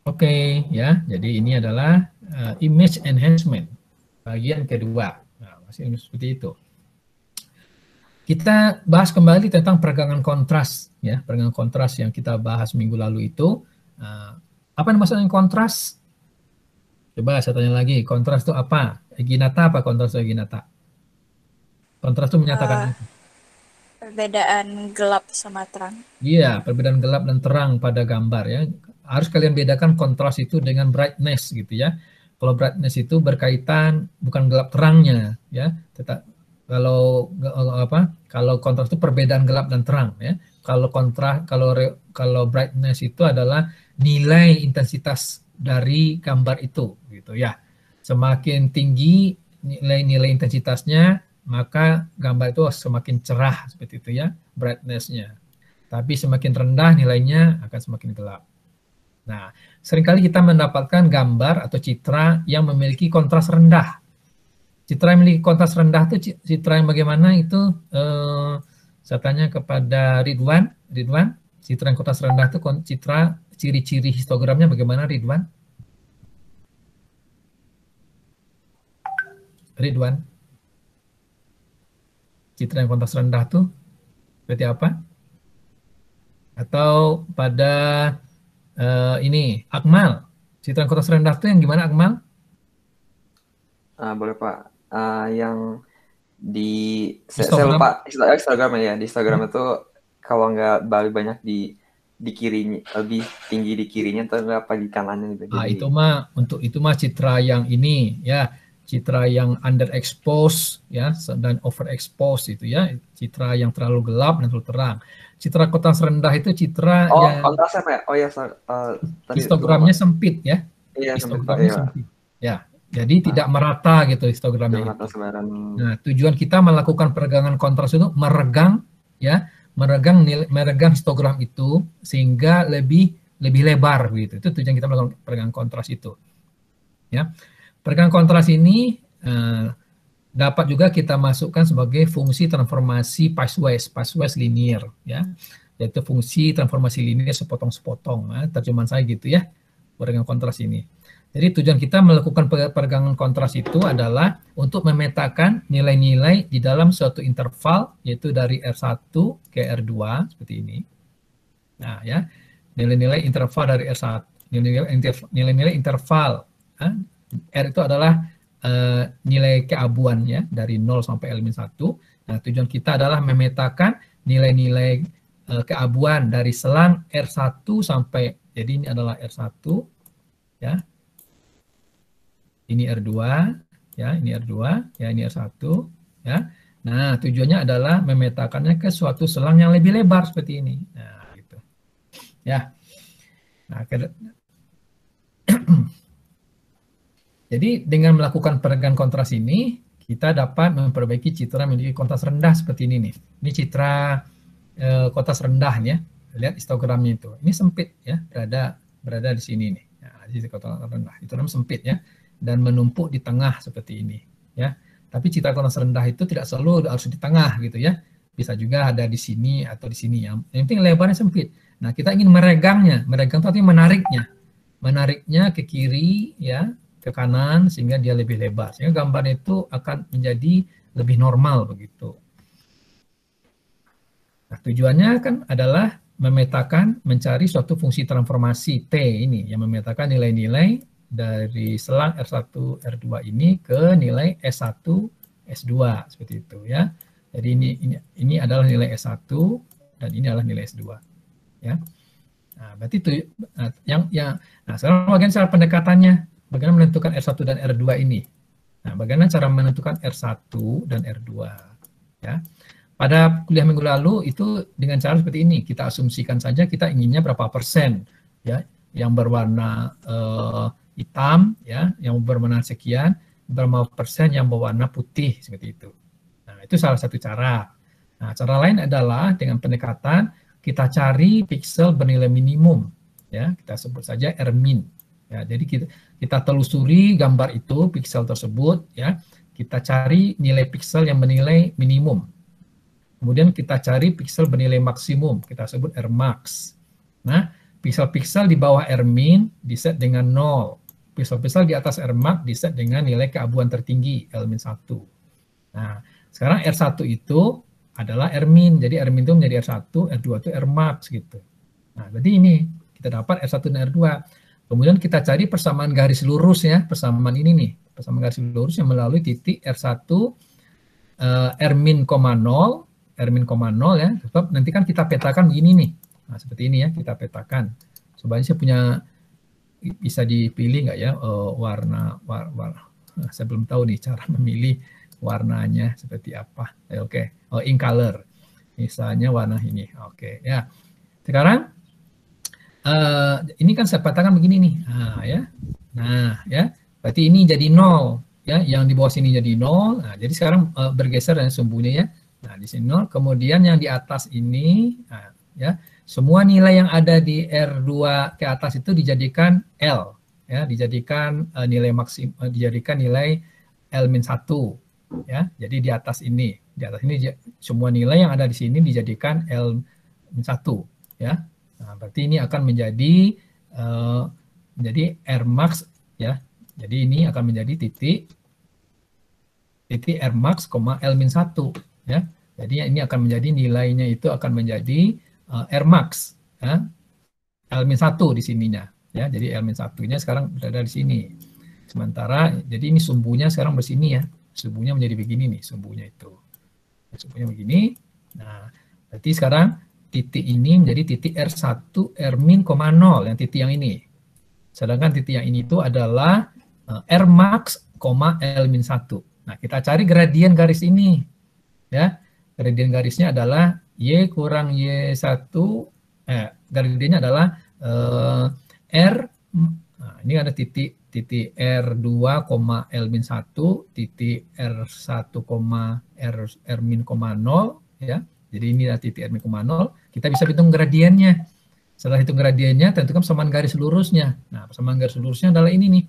Oke, ya. Jadi ini adalah image enhancement bagian kedua. Nah, masih seperti itu. Kita bahas kembali tentang peregangan kontras, ya. Peregangan kontras yang kita bahas minggu lalu itu. Apa yang maksudnya kontras? Coba saya tanya lagi, kontras itu apa? Eginata apa kontras itu Eginata? Kontras itu menyatakan Eh, apa? Perbedaan gelap sama terang. Iya, perbedaan gelap dan terang pada gambar ya. Harus kalian bedakan kontras itu dengan brightness gitu ya. Kalau brightness itu berkaitan bukan gelap terangnya ya, tetap kalau apa? Kalau kontras itu perbedaan gelap dan terang ya. Kalau kalau brightness itu adalah nilai intensitas dari gambar itu gitu ya. Semakin tinggi nilai-nilai intensitasnya, maka gambar itu semakin cerah seperti itu ya, brightness-nya. Tapi semakin rendah nilainya akan semakin gelap. Nah, seringkali kita mendapatkan gambar atau citra yang memiliki kontras rendah. Citra yang memiliki kontras rendah itu citra yang bagaimana itu saya tanya kepada Ridwan. Ridwan, citra yang kontras rendah itu citra ciri-ciri histogramnya bagaimana Ridwan? Ridwan, citra yang kontras rendah itu seperti apa? Atau pada ini Akmal, citra yang kontras rendah itu yang gimana Akmal? Boleh Pak. Yang di saya Histogram. lupa Instagram ya. Di Instagram itu kalau nggak balik banyak di kirinya, lebih tinggi di kirinya atau nggak apa di kanannya gitu. Nah, Jadi itu mah citra yang ini ya, citra yang underexposed ya dan overexposed itu ya, citra yang terlalu gelap dan terlalu terang. Citra kontras rendah itu citra yang kontrasnya Pak. Oh ya, tadi lupa Pak. histogramnya sempit ya. Iya, sempit Pak. Histogramnya Iya, Pak. sempit. Ya. Jadi tidak merata gitu histogramnya Jangan itu. rata sembarangan. Nah, tujuan kita melakukan peregangan kontras itu meregang ya, meregang histogram itu sehingga lebih lebar gitu. Itu tujuan kita melakukan peregangan kontras itu. Ya. Peregangan kontras ini dapat juga kita masukkan sebagai fungsi transformasi pathwise linear ya. Yaitu fungsi transformasi linear sepotong-sepotong. Nah, terjemahan saya gitu ya. Peregangan kontras ini. Jadi tujuan kita melakukan peregangan kontras itu adalah untuk memetakan nilai-nilai di dalam suatu interval yaitu dari R1 ke R2 seperti ini. Nah, ya. Nilai-nilai interval dari R1, nilai-nilai interval. R itu adalah nilai keabuan ya dari 0 sampai L-1. Nah, tujuan kita adalah memetakan nilai-nilai keabuan dari selang R1 sampai, jadi ini adalah R1 ya. Ini R2 ya, ini R2 ya, ini R1 ya. Nah, tujuannya adalah memetakannya ke suatu selang yang lebih lebar seperti ini. Nah, gitu. Ya. Nah, jadi dengan melakukan peregangan kontras ini, kita dapat memperbaiki citra memiliki kontras rendah seperti ini nih. Ini citra kontras rendah ya. Lihat histogramnya itu. Ini sempit ya, berada di sini nih. Nah, di kontras rendah. Itu namanya sempit ya, dan menumpuk di tengah seperti ini ya. Tapi citra kontras rendah itu tidak selalu harus di tengah gitu ya. Bisa juga ada di sini atau di sini. Yang penting lebarnya sempit. Nah, kita ingin meregangnya. Meregang itu artinya menariknya. Menariknya ke kiri ya, ke kanan sehingga dia lebih lebar. Sehingga gambarnya itu akan menjadi lebih normal begitu. Nah, tujuannya kan adalah memetakan, mencari suatu fungsi transformasi T ini yang memetakan nilai-nilai dari selang R1, R2 ini ke nilai S1, S2 seperti itu ya. Jadi ini adalah nilai S1 dan ini adalah nilai S2 ya. Nah, berarti itu nah sekarang bagian cara pendekatannya, bagaimana menentukan R1 dan R2 ini. Nah, bagaimana cara menentukan R1 dan R2 ya. Pada kuliah minggu lalu itu dengan cara seperti ini, kita asumsikan saja kita inginnya berapa persen ya yang berwarna hitam ya, yang berwarna sekian, berapa persen yang berwarna putih seperti itu. Nah, itu salah satu cara. Nah, cara lain adalah dengan pendekatan kita cari piksel bernilai minimum ya, kita sebut saja R-min. Ya, jadi kita telusuri gambar itu, piksel tersebut ya, kita cari nilai piksel yang bernilai minimum. Kemudian kita cari piksel bernilai maksimum, kita sebut Rmax. Nah, Pixel-pixel di bawah Rmin diset dengan 0. Pixel-pixel di atas Rmax diset dengan nilai keabuan tertinggi, L-1. Nah, sekarang R1 itu adalah Rmin. Jadi Rmin itu menjadi R1, R2 itu Rmax gitu. Nah, berarti ini kita dapat R1 dan R2. Kemudian kita cari persamaan garis lurus ya, persamaan ini nih. Persamaan garis lurus yang melalui titik R1 Rmin, 0 ya. Sebab nanti kan kita petakan begini nih. Nah, seperti ini ya, kita petakan. Coba saya punya, bisa dipilih nggak ya warna. Nah, saya belum tahu nih cara memilih warnanya seperti apa. Oke. Oh, ink color. Misalnya warna ini. Oke, ya. Sekarang ini kan saya petakan begini nih. Nah, ya. Nah, ya. Berarti ini jadi 0 ya, yang di bawah sini jadi 0. Nah, jadi sekarang bergeser dan sumbunya ya. Nah, di sini 0, kemudian yang di atas ini nah, ya, semua nilai yang ada di R2 ke atas itu dijadikan L ya, dijadikan nilai maksimum, dijadikan nilai L-1 ya. Jadi di atas ini semua nilai yang ada di sini dijadikan L-1 ya. Nah, berarti ini akan menjadi Rmax ya. Jadi ini akan menjadi titik Rmax, L-1 ya. Jadi ini akan menjadi nilainya itu akan menjadi Rmax ya. L-1 di sininya ya. Jadi L-1-nya sekarang berada di sini. Sementara jadi ini sumbunya sekarang bersini ya. Sumbunya menjadi begini nih, sumbunya itu. Sumbunya begini. Nah, berarti sekarang titik ini menjadi titik R1 Rmin, 0 yang titik yang ini. Sedangkan titik yang ini itu adalah Rmax, L-1. Nah, kita cari gradien garis ini. Ya, gradien garisnya adalah Y kurang Y1, gradiennya adalah R, nah, ini ada titik R2, L-1, titik R1, Rmin, 0, ya. Jadi ini adalah titik Rmin, 0. Kita bisa hitung gradiennya. Setelah hitung gradiennya, tentukan persamaan garis lurusnya. Nah, persamaan garis lurusnya adalah ini nih.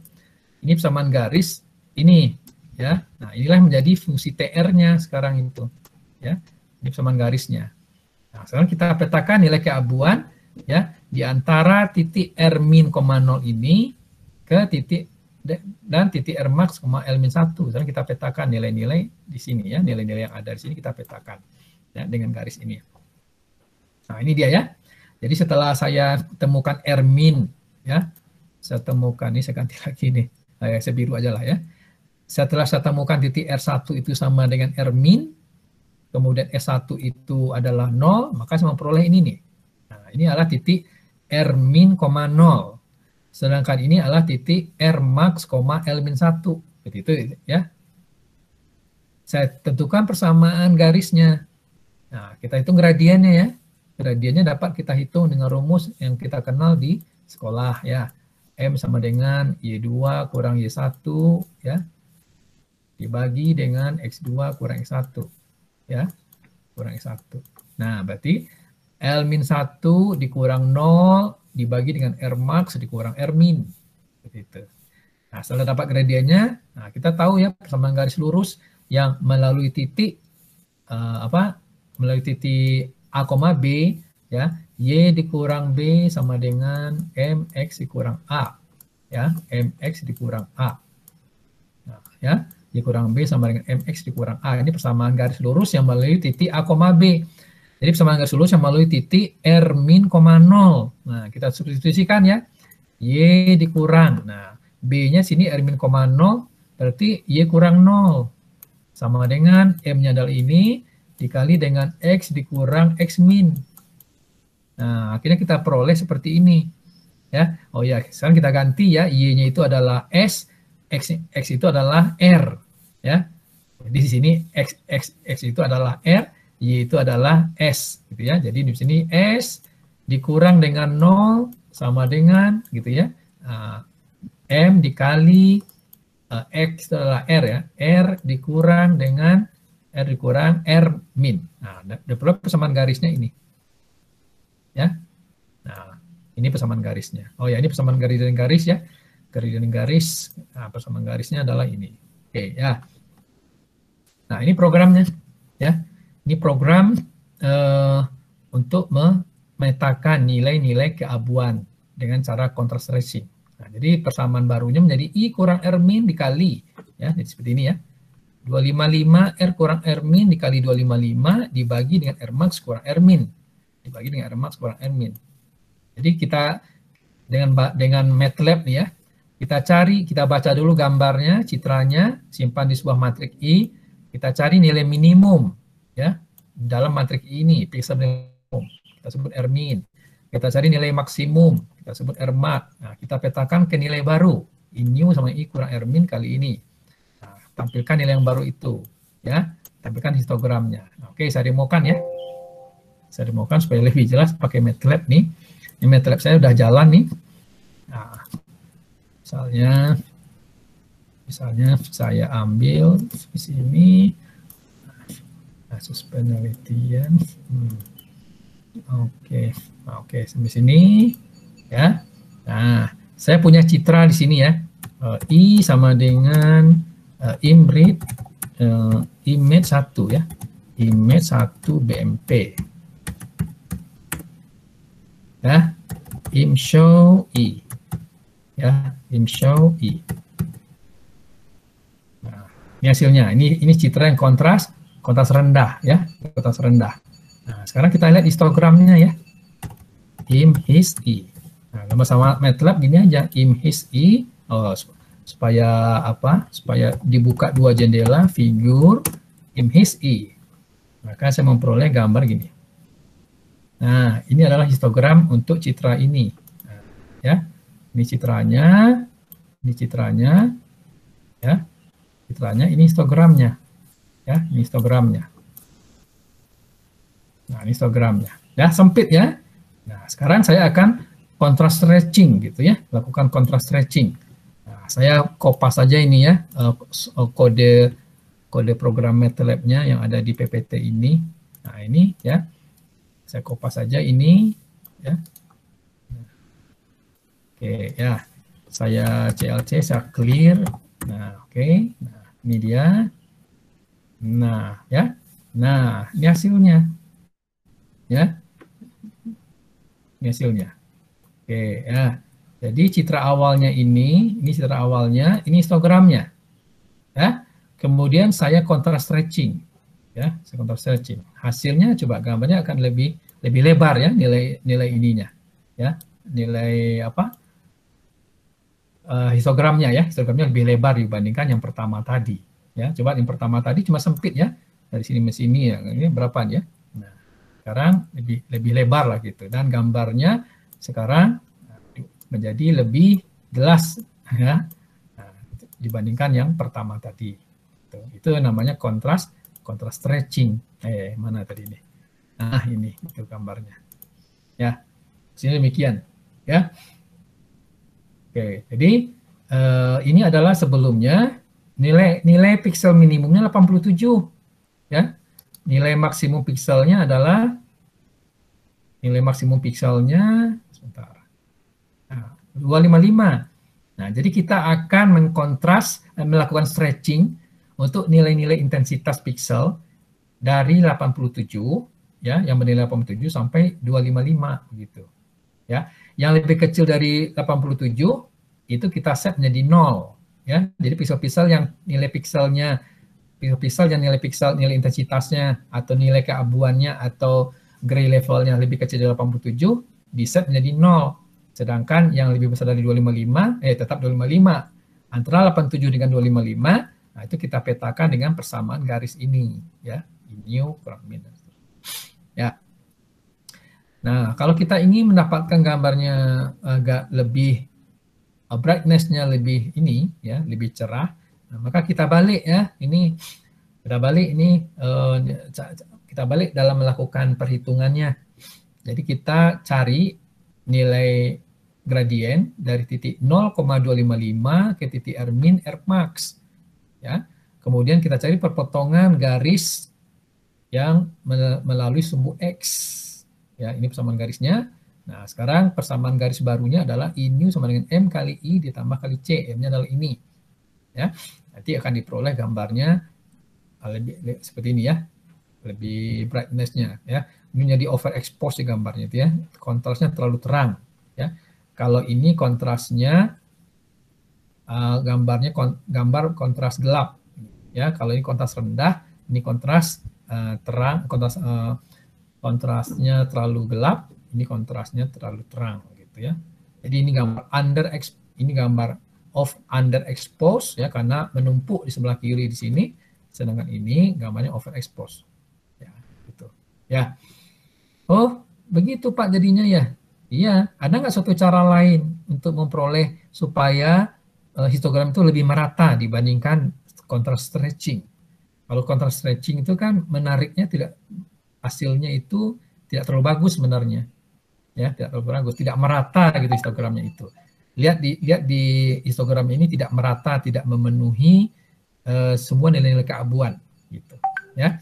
Ini persamaan garis ini, ya. Nah, inilah menjadi fungsi TR-nya sekarang itu, ya. Ini persamaan garisnya. Nah, sekarang kita petakan nilai keabuan, ya, di antara titik Rmin, 0 ini ke titik dan titik Rmax, L-1. Sekarang kita petakan nilai-nilai di sini ya, nilai-nilai yang ada di sini kita petakan ya dengan garis ini. Nah, ini dia ya. Jadi setelah saya temukan Rmin ya, saya temukan ini, saya ganti lagi nih. Saya biru aja lah ya. Setelah saya temukan titik R1 itu sama dengan Rmin, kemudian S1 itu adalah 0, maka saya memperoleh ini nih. Nah, ini adalah titik Rmin, 0. Sedangkan ini adalah titik Rmax, L-1. Seperti itu ya. Saya tentukan persamaan garisnya. Nah, kita hitung gradiennya ya. Gradiennya dapat kita hitung dengan rumus yang kita kenal di sekolah ya. M sama dengan Y2 kurang Y1 ya. Dibagi dengan X2 kurang X1 ya. Kurang X1. Nah, berarti L-1 dikurang 0 dibagi dengan Rmax dikurang Rmin. Begitu. Nah, setelah dapat gradiennya, nah kita tahu ya persamaan garis lurus yang melalui titik melalui titik A, B ya, Y dikurang B sama dengan MX dikurang A ya, MX dikurang A. Nah, ya, dikurang B sama dengan MX dikurang A. Ini persamaan garis lurus yang melalui titik A, B. Jadi persamaan garis lurus yang melalui titik Rmin, 0. Nah, kita substitusikan ya. Y dikurang. Nah, B-nya sini Rmin, 0. Berarti Y kurang 0. Sama dengan M-nya adalah ini dikali dengan X dikurang X min. Nah, akhirnya kita peroleh seperti ini. Ya. Oh ya, sekarang kita ganti ya. Y-nya itu adalah S, X itu adalah R. Ya. Jadi di sini X itu adalah R, Y itu adalah S gitu ya. Jadi di sini S dikurang dengan 0 sama dengan gitu ya. M dikali X itu adalah R ya. R dikurang dengan R dikurang R min. Nah, dapat persamaan garisnya ini. Ya. Nah, ini persamaan garisnya. Oh ya, ini persamaan garis dan garis ya. Garis dan garis. Nah, persamaan garisnya adalah ini. Oke, ya. Nah, ini programnya ya. Ini program untuk memetakan nilai-nilai keabuan dengan cara contrast stretching. Nah, jadi persamaan barunya menjadi I kurang R min dikali, ya, jadi seperti ini ya. 255 R kurang R min dikali 255 dibagi dengan R max kurang R min. Dibagi dengan R max kurang R min. Jadi kita dengan MATLAB nih ya, kita baca dulu gambarnya, citranya, simpan di sebuah matriks I, kita cari nilai minimum ya dalam matriks I ini, pixel minimum, kita sebut R min. Kita cari nilai maksimum, kita sebut R max. Nah, kita petakan ke nilai baru, I new sama I kurang R min kali ini. Nah, tampilkan nilai yang baru itu ya, tampilkan histogramnya. Nah, oke, saya demokan ya. Saya demokan supaya lebih jelas pakai MATLAB nih. Ini MATLAB saya udah jalan nih. Nah, misalnya saya ambil di sini kasus penelitian. Oke, sampai sini ya. Nah, saya punya citra di sini ya. I sama dengan image 1 ya. Image 1 BMP. Ya, imshow I. Ya, imshow I. Nah, ini hasilnya. Ini citra yang kontras rendah ya, kontras rendah. Nah, sekarang kita lihat histogramnya ya. Imhis I. Nah, sama MATLAB gini aja, imhis I. Supaya apa? Supaya dibuka dua jendela, figur imhis I. Maka saya memperoleh gambar gini. Nah, ini adalah histogram untuk citra ini. Nah, ya, ini citranya, ya, citranya, ini histogramnya, ya, ini histogramnya. Nah, ini histogramnya, ya, sempit ya. Nah, sekarang saya akan contrast stretching, gitu ya, lakukan contrast stretching. Nah, saya kopas saja ini ya, kode program MATLAB-nya yang ada di PPT ini. Nah, ini ya. Saya kopas saja ini ya. Oke ya. Saya CLC, saya clear. Nah, oke. Nah, ini dia. Nah, ya. Nah, ini hasilnya. Ya. Ini hasilnya. Oke, ya. Jadi citra awalnya ini citra awalnya, ini histogramnya. Ya. Kemudian saya contrast stretching. Ya, saya contrast stretching. Hasilnya coba gambarnya akan lebih lebar ya, nilai ininya. Ya, nilai apa? Histogramnya ya, histogramnya lebih lebar dibandingkan yang pertama tadi. Ya, coba yang pertama tadi cuma sempit ya, dari sini ke sini ya. Ini berapa ya? Nah, sekarang lebih lebar lah gitu, dan gambarnya sekarang menjadi lebih jelas ya, dibandingkan yang pertama tadi. Itu namanya contrast stretching. Mana tadi ini? Nah, ini itu gambarnya. Ya, sini demikian. Ya. Oke, jadi ini adalah sebelumnya nilai pixel minimumnya 87. Ya. Nilai maksimum pixelnya adalah sebentar. Nah, 255. Nah, jadi kita akan melakukan stretching untuk nilai-nilai intensitas pixel dari 87 ya, yang bernilai 87 sampai 255 gitu. Ya. Yang lebih kecil dari 87 itu kita set menjadi 0 ya. Jadi pixel-pixel yang nilai nilai intensitasnya atau nilai keabuannya atau gray levelnya lebih kecil dari 87 di set menjadi 0. Sedangkan yang lebih besar dari 255 tetap 255. Antara 87 dengan 255. Nah, itu kita petakan dengan persamaan garis ini, ya, new kurang minus. Ya. Nah, kalau kita ingin mendapatkan gambarnya agak lebih brightness-nya lebih ini, ya, lebih cerah, nah, maka kita balik ya, kita balik dalam melakukan perhitungannya. Jadi kita cari nilai gradien dari titik 0,255 ke titik R min R max. Ya, kemudian kita cari perpotongan garis yang melalui sumbu X. Ya, ini persamaan garisnya. Nah, sekarang persamaan garis barunya adalah I new sama dengan M kali I ditambah kali C. M-nya adalah ini. Ya, nanti akan diperoleh gambarnya lebih seperti ini ya. lebih brightness-nya ya. Ini jadi overexpose di gambarnya itu ya. Kontrasnya terlalu terang ya. Kalau ini kontrasnya gambar kontras gelap ya. Kalau ini kontras rendah, ini kontras terang, kontrasnya terlalu gelap, ini kontrasnya terlalu terang gitu ya. Jadi ini gambar underexpose ya, karena menumpuk di sebelah kiri di sini, sedangkan ini gambarnya overexpose. Ya, gitu. Ya. Oh, begitu Pak jadinya ya. Iya, ada nggak suatu cara lain untuk memperoleh supaya histogram itu lebih merata dibandingkan contrast stretching? Kalau contrast stretching itu kan menariknya hasilnya itu tidak terlalu bagus sebenarnya. Ya, tidak terlalu bagus, tidak merata gitu histogramnya itu. Lihat di histogram ini tidak merata, tidak memenuhi semua nilai-nilai keabuan gitu, ya.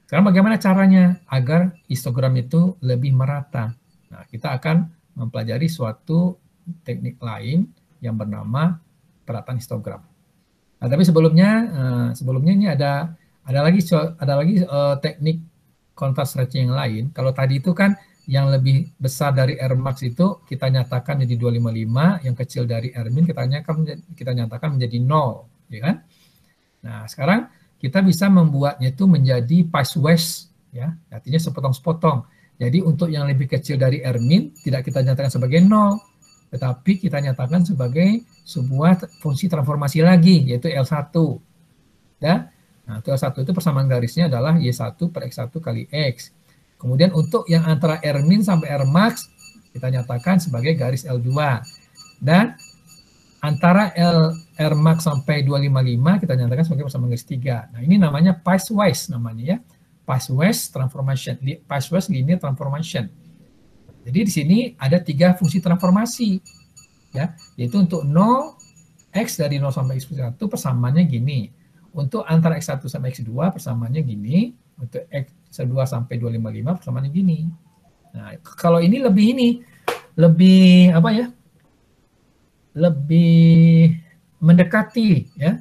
Sekarang bagaimana caranya agar histogram itu lebih merata? Nah, kita akan mempelajari suatu teknik lain yang bernama perataan histogram. Nah, tapi sebelumnya ini ada lagi teknik kontras stretching yang lain. Kalau tadi itu kan yang lebih besar dari Rmax itu kita nyatakan menjadi 255, yang kecil dari Rmin kita nyatakan menjadi 0, ya kan? Nah, sekarang kita bisa membuatnya itu menjadi pairwise, ya, artinya sepotong-sepotong. Jadi untuk yang lebih kecil dari Rmin tidak kita nyatakan sebagai 0, tetapi kita nyatakan sebagai sebuah fungsi transformasi lagi, yaitu L1. Ya. Nah, L1 itu persamaan garisnya adalah Y1 per X1 kali X. Kemudian untuk yang antara Rmin sampai Rmax kita nyatakan sebagai garis L2. Dan antara Rmax sampai 255 kita nyatakan sebagai persamaan garis 3. Nah, ini namanya pairwise namanya ya. Pairwise transformation, pairwise linear transformation. Jadi di sini ada 3 fungsi transformasi ya, yaitu untuk 0 X dari 0 sampai X1 persamaannya gini. Untuk antara X1 sampai X2 persamaannya gini. Untuk X2 sampai 255 persamaannya gini. Nah, kalau ini lebih apa ya? Lebih mendekati ya,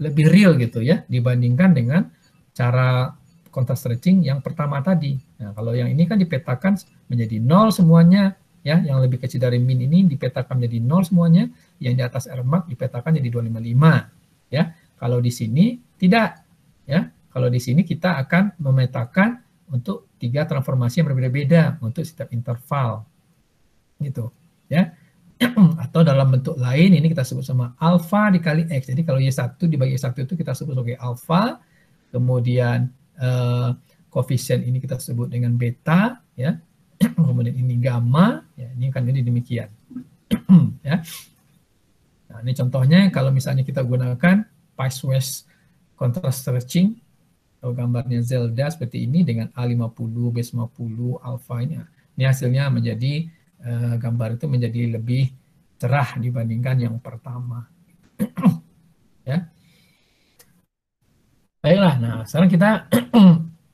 lebih real gitu ya dibandingkan dengan cara kontras stretching yang pertama tadi. Nah, kalau yang ini kan dipetakan menjadi 0 semuanya ya, yang lebih kecil dari min ini dipetakan menjadi 0 semuanya, yang di atas Rmax dipetakan jadi 255 ya. Kalau di sini tidak ya. Kalau di sini kita akan memetakan untuk 3 transformasi yang berbeda-beda untuk setiap interval gitu ya. Atau dalam bentuk lain ini kita sebut sama alfa dikali X. Jadi kalau Y1 dibagi Y1 itu kita sebut sebagai alfa, kemudian koefisien ini kita sebut dengan beta ya. Kemudian ini gamma ya, ini kan jadi demikian. Ya. Nah, ini contohnya kalau misalnya kita gunakan pairwise contrast stretching, kalau gambarnya Zelda seperti ini dengan A50, B50, alfa ini. Ini hasilnya menjadi gambar itu menjadi lebih cerah dibandingkan yang pertama. Ya. Baiklah, nah sekarang kita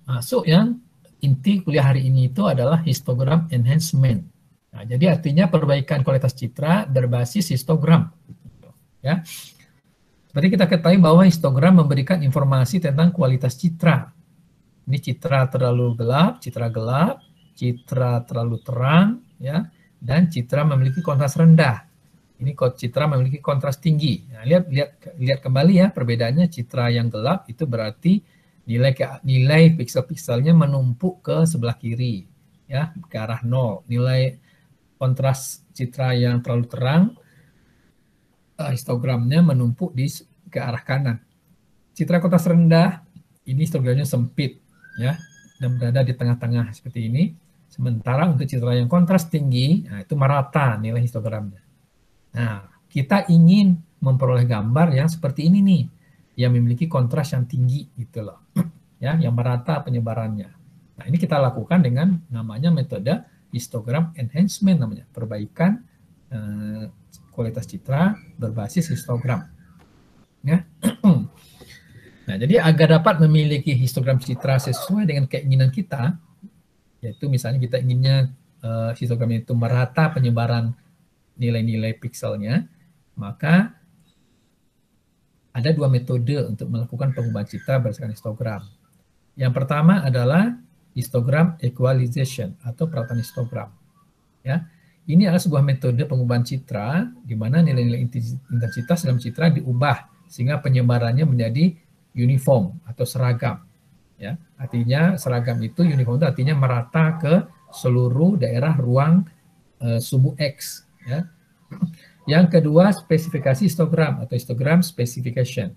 masuk yang inti kuliah hari ini itu adalah histogram enhancement. Nah, jadi artinya perbaikan kualitas citra berbasis histogram. Ya. Seperti kita ketahui bahwa histogram memberikan informasi tentang kualitas citra. Ini citra terlalu gelap, citra terlalu terang, ya, dan citra memiliki kontras rendah. Ini citra memiliki kontras tinggi. Nah, lihat kembali ya perbedaannya. Citra yang gelap itu berarti nilai piksel-pikselnya menumpuk ke sebelah kiri, ya, ke arah 0. Nilai kontras citra yang terlalu terang, histogramnya menumpuk ke arah kanan. Citra kontras rendah ini histogramnya sempit, ya, dan berada di tengah-tengah seperti ini. Sementara untuk citra yang kontras tinggi, nah itu merata nilai histogramnya. Nah, kita ingin memperoleh gambar yang seperti ini nih, yang memiliki kontras yang tinggi gitu loh, ya, yang merata penyebarannya. Nah, ini kita lakukan dengan namanya metode histogram enhancement namanya, perbaikan kualitas citra berbasis histogram. Ya. Nah, jadi agar dapat memiliki histogram citra sesuai dengan keinginan kita, yaitu misalnya kita inginnya histogram itu merata penyebaran nilai-nilai pikselnya, maka ada 2 metode untuk melakukan pengubahan citra berdasarkan histogram. Yang pertama adalah histogram equalization atau perataan histogram. Ya, ini adalah sebuah metode pengubahan citra di mana nilai-nilai intensitas dalam citra diubah sehingga penyebarannya menjadi uniform atau seragam. Ya, artinya seragam itu uniform itu artinya merata ke seluruh daerah ruang sumbu X. Ya. Yang kedua spesifikasi histogram atau histogram specification.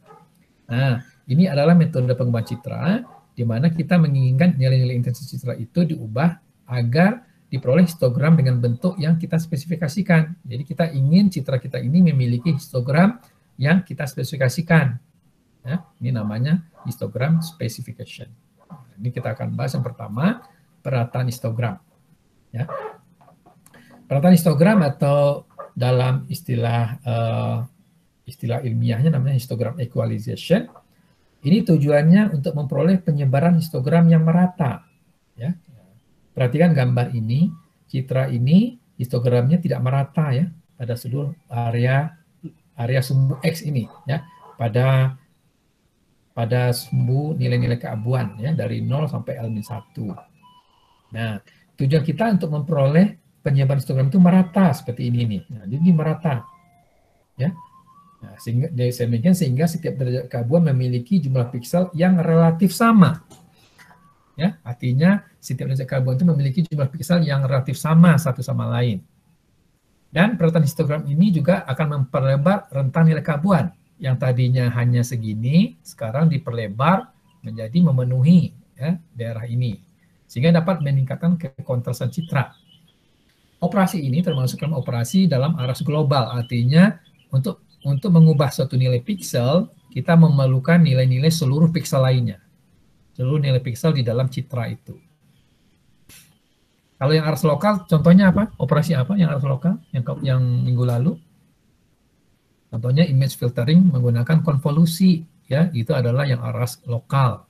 Nah, ini adalah metode pengubahan citra di mana kita menginginkan nilai-nilai intensitas citra itu diubah agar diperoleh histogram dengan bentuk yang kita spesifikasikan. Jadi kita ingin citra kita ini memiliki histogram yang kita spesifikasikan. Ya, ini namanya histogram specification. Ini kita akan bahas yang pertama, perataan histogram. Ya. Perataan histogram atau dalam istilah ilmiahnya namanya histogram equalization. Ini tujuannya untuk memperoleh penyebaran histogram yang merata. Ya. Perhatikan gambar ini, citra ini histogramnya tidak merata ya pada seluruh area sumbu X ini ya pada sumbu nilai-nilai keabuan ya dari 0 sampai L-1. Nah, tujuan kita untuk memperoleh penyebaran histogram itu merata seperti ini nih. Nah, jadi merata ya. Nah, sehingga setiap derajat keabuan memiliki jumlah piksel yang relatif sama. Ya, artinya setiap derajat keabuan itu memiliki jumlah piksel yang relatif sama satu sama lain. Dan perataan histogram ini juga akan memperlebar rentang nilai keabuan yang tadinya hanya segini, sekarang diperlebar menjadi memenuhi ya, daerah ini, sehingga dapat meningkatkan kekontrasan citra. Operasi ini termasuk dalam operasi dalam aras global, artinya untuk mengubah suatu nilai piksel, kita memerlukan nilai-nilai seluruh piksel lainnya. Seluruh nilai piksel di dalam citra itu. Kalau yang aras lokal, contohnya apa? Operasi apa yang aras lokal? Yang minggu lalu? Contohnya image filtering menggunakan konvolusi. Ya, itu adalah yang aras lokal.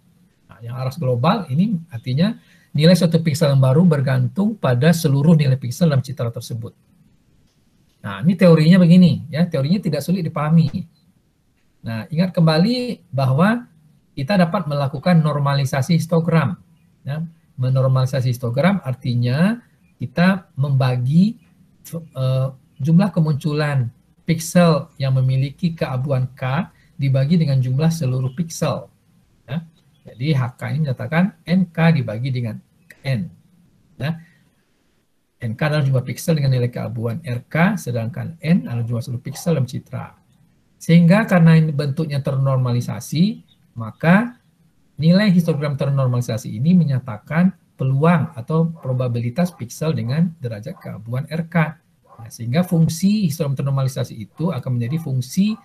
Nah, yang aras global ini artinya nilai suatu piksel yang baru bergantung pada seluruh nilai piksel dalam citra tersebut. Nah, ini teorinya begini, ya. Teorinya tidak sulit dipahami. Nah, ingat kembali bahwa kita dapat melakukan normalisasi histogram. Ya. Menormalisasi histogram artinya kita membagi jumlah kemunculan piksel yang memiliki keabuan K dibagi dengan jumlah seluruh piksel. Ya. Jadi HK ini menyatakan NK dibagi dengan N. Ya. NK adalah jumlah piksel dengan nilai keabuan RK, sedangkan N adalah jumlah seluruh piksel dalam citra. Sehingga karena ini bentuknya ternormalisasi, maka nilai histogram ternormalisasi ini menyatakan peluang atau probabilitas piksel dengan derajat keabuan RK. Nah, sehingga fungsi histogram ternormalisasi itu akan menjadi fungsi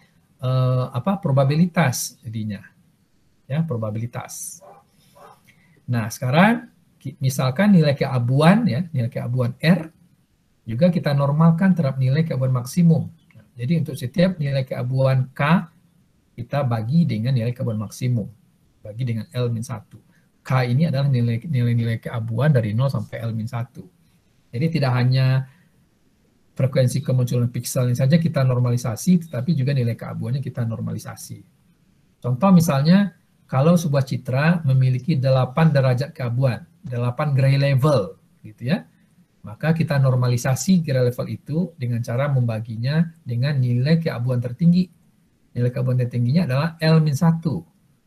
probabilitas jadinya. Ya, probabilitas. Nah, sekarang misalkan nilai keabuan ya, nilai keabuan R juga kita normalkan terhadap nilai keabuan maksimum. Nah, jadi untuk setiap nilai keabuan K kita bagi dengan nilai keabuan maksimum, bagi dengan L-1. K ini adalah nilai-nilai keabuan dari 0 sampai L-1. Jadi tidak hanya frekuensi kemunculan pikselnya saja kita normalisasi, tetapi juga nilai keabuannya kita normalisasi. Contoh misalnya kalau sebuah citra memiliki 8 derajat keabuan, 8 gray level gitu ya, maka kita normalisasi gray level itu dengan cara membaginya dengan nilai keabuan tertinggi. Nilai keabuan tertingginya adalah L-1,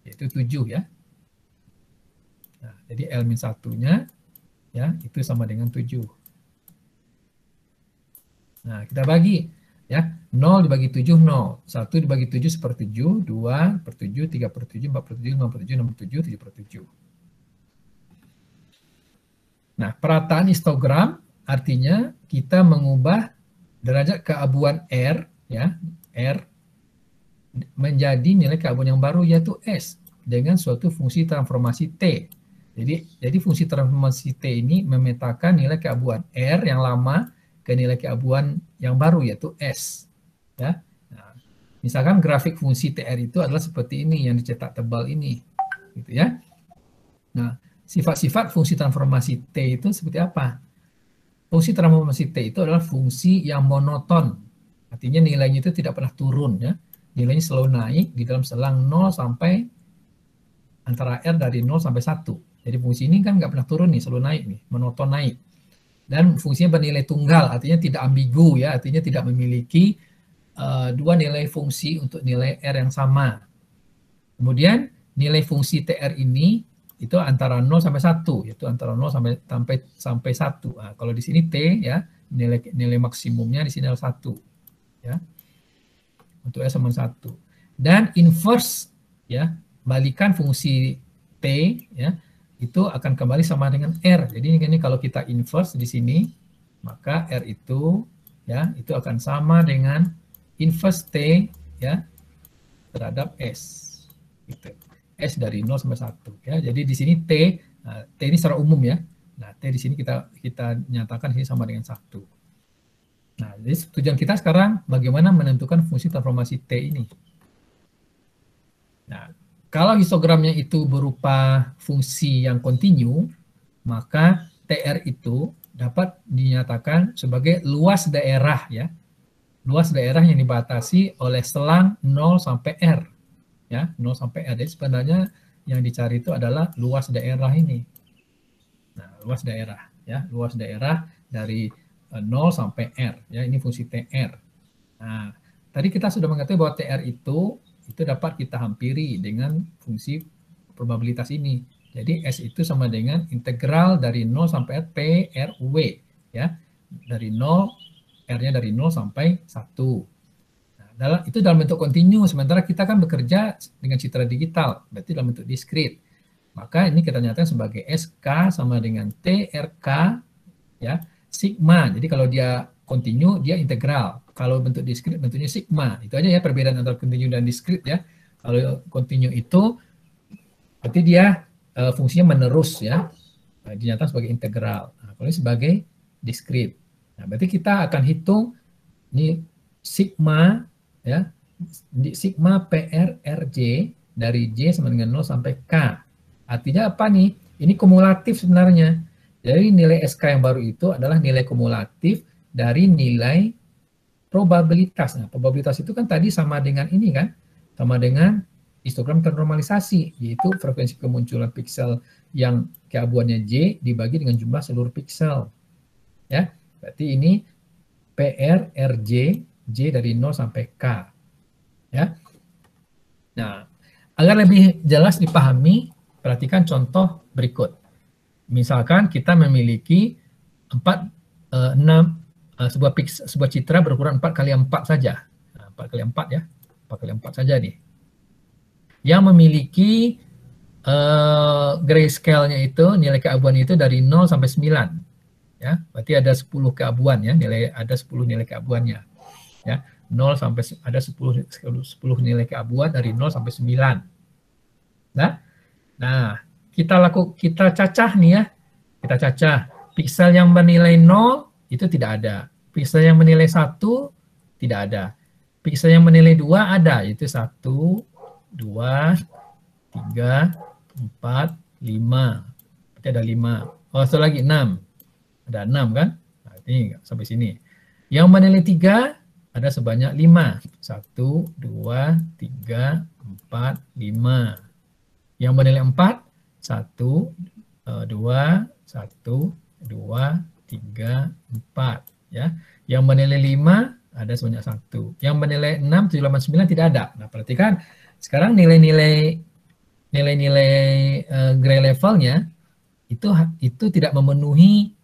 yaitu 7 ya. Nah, jadi L-1-nya ya itu sama dengan 7. Nah, kita bagi ya, 0 dibagi 7, 0. 1 dibagi 7 1/7, 2/7, 3/7, 4/7, 5/7, 6/7, 7/7. Nah, perataan histogram artinya kita mengubah derajat keabuan R, ya, R menjadi nilai keabuan yang baru yaitu S dengan suatu fungsi transformasi T. Jadi fungsi transformasi T ini memetakan nilai keabuan R yang lama ke nilai keabuan yang baru yaitu S. Ya. Nah, misalkan grafik fungsi TR itu adalah seperti ini yang dicetak tebal ini, gitu ya. Nah, sifat-sifat fungsi transformasi T itu seperti apa? Fungsi transformasi T itu adalah fungsi yang monoton. Artinya nilainya itu tidak pernah turun ya. Nilainya selalu naik di dalam selang 0 sampai antara R dari 0 sampai 1. Jadi fungsi ini kan nggak pernah turun nih, selalu naik nih, monoton naik. Dan fungsinya bernilai tunggal, artinya tidak ambigu ya, artinya tidak memiliki dua nilai fungsi untuk nilai R yang sama. Kemudian nilai fungsi TR ini itu antara 0 sampai 1, yaitu antara 0 sampai 1. Nah, kalau di sini T ya, nilai maksimumnya di sini adalah 1 ya. Untuk S sama 1. Dan inverse ya, balikan fungsi T ya, itu akan kembali sama dengan R. Jadi ini kalau kita inverse di sini, maka R itu ya, itu akan sama dengan inverse T ya terhadap S. Gitu. S dari 0 sampai 1 ya. Jadi di sini T, T ini secara umum ya. Nah, T di sini kita nyatakan ini sama dengan 1. Nah, jadi tujuan kita sekarang bagaimana menentukan fungsi transformasi T ini. Nah, kalau histogramnya itu berupa fungsi yang kontinu, maka TR itu dapat dinyatakan sebagai luas daerah ya. Luas daerah yang dibatasi oleh selang 0 sampai R. Ya, 0 sampai R. Jadi sebenarnya yang dicari itu adalah luas daerah ini. Nah, luas daerah ya, luas daerah dari 0 sampai R ya, ini fungsi TR. Nah, tadi kita sudah mengetahui bahwa TR itu dapat kita hampiri dengan fungsi probabilitas ini. Jadi S itu sama dengan integral dari 0 sampai R P R W ya. Dari 0, R-nya dari 0 sampai 1. Nah, itu dalam bentuk kontinu, sementara kita kan bekerja dengan citra digital, berarti dalam bentuk diskrit. Maka ini kita nyatakan sebagai SK sama dengan TRK ya, sigma. Jadi kalau dia kontinu, dia integral. Kalau bentuk diskrit, bentuknya sigma. Itu aja ya perbedaan antara kontinu dan diskrit ya. Kalau kontinu itu, berarti dia fungsinya menerus ya. Dinyatakan sebagai integral. Nah, kalau ini sebagai diskrit. Nah, berarti kita akan hitung ini sigma ya. Sigma PR RJ dari J sama dengan 0 sampai K. Artinya apa nih? Ini kumulatif sebenarnya. Jadi nilai SK yang baru itu adalah nilai kumulatif dari nilai probabilitas. Nah, probabilitas itu kan tadi sama dengan ini kan, sama dengan histogram ternormalisasi, yaitu frekuensi kemunculan piksel yang keabuannya J dibagi dengan jumlah seluruh piksel. Ya, berarti ini PR RJ J dari 0 sampai K. Ya. Nah, agar lebih jelas dipahami, perhatikan contoh berikut. Misalkan kita memiliki 6 sebuah citra berukuran 4 kali 4 saja. Nah, 4 kali 4 ya. 4 kali 4 saja nih. Yang memiliki grayscale-nya itu, nilai keabuannya itu dari 0 sampai 9. Ya, berarti ada 10 keabuan ya, ada 10 nilai keabuannya. Ya, 0 sampai ada 10 nilai keabuan dari 0 sampai 9. Nah, kita cacah nih ya. Kita cacah. Piksel yang bernilai 0 itu tidak ada. Piksel yang bernilai 1 tidak ada. Piksel yang bernilai 2 ada, yaitu 1, 2, 3, 4, 5. Berarti ada 5. Oh, satu lagi 6. Ada 6 kan? Nah, ini sampai sini. Yang bernilai 3 ada sebanyak 5. 1, 2, 3, 4, 5. Yang bernilai 4, 1, 2, 1, 2, 3, 4. Ya. Yang bernilai 5 ada sebanyak 1. Yang bernilai 6, 7, 8, 9 tidak ada. Nah, perhatikan sekarang nilai-nilai gray levelnya itu tidak memenuhi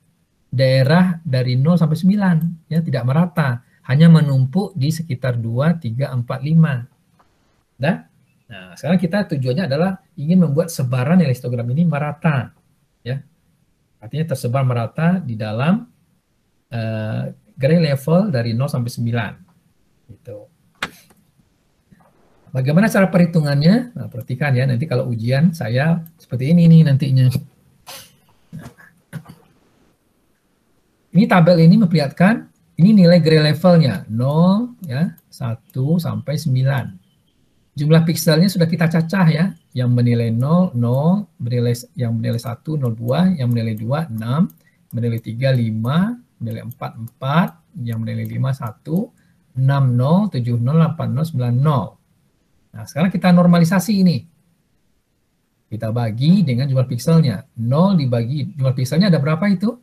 daerah dari 0 sampai 9. Ya, tidak merata. Hanya menumpuk di sekitar 2, 3, 4, 5. Nah, sekarang kita tujuannya adalah ingin membuat sebaran nilai histogram ini merata. Ya. Artinya tersebar merata di dalam gray level dari 0 sampai 9. Gitu. Bagaimana cara perhitungannya? Nah, perhatikan ya, nanti kalau ujian saya seperti ini nih nantinya. Ini tabel ini memperlihatkan ini nilai gray levelnya 0 ya, 1 sampai 9. Jumlah pikselnya sudah kita cacah ya. Yang bernilai 0, 0, yang bernilai 1, 0,2, yang bernilai 2, 6, bernilai 3, 5, bernilai 4, 4, yang bernilai 5, 1, 6, 0, 7, 0, 8, 0, 9, 0. Nah, sekarang kita normalisasi ini. Kita bagi dengan jumlah pikselnya. 0 dibagi jumlah pikselnya ada berapa itu?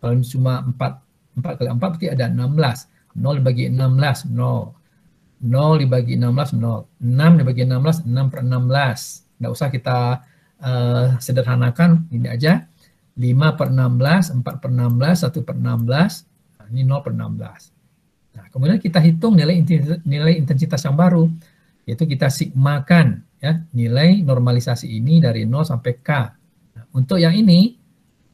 Kalau cuma 4 kali 4 berarti ada 16. 0 dibagi 16, 0. 0 dibagi 16, 0. 6 dibagi 16, 6 per 16. Nggak usah kita sederhanakan, ini aja. 5 per 16, 4 per 16, 1 per 16. Nah, ini 0 per 16. Nah, kemudian kita hitung nilai intensitas yang baru, yaitu kita sigmakan ya, nilai normalisasi ini dari 0 sampai K. Nah, untuk yang ini,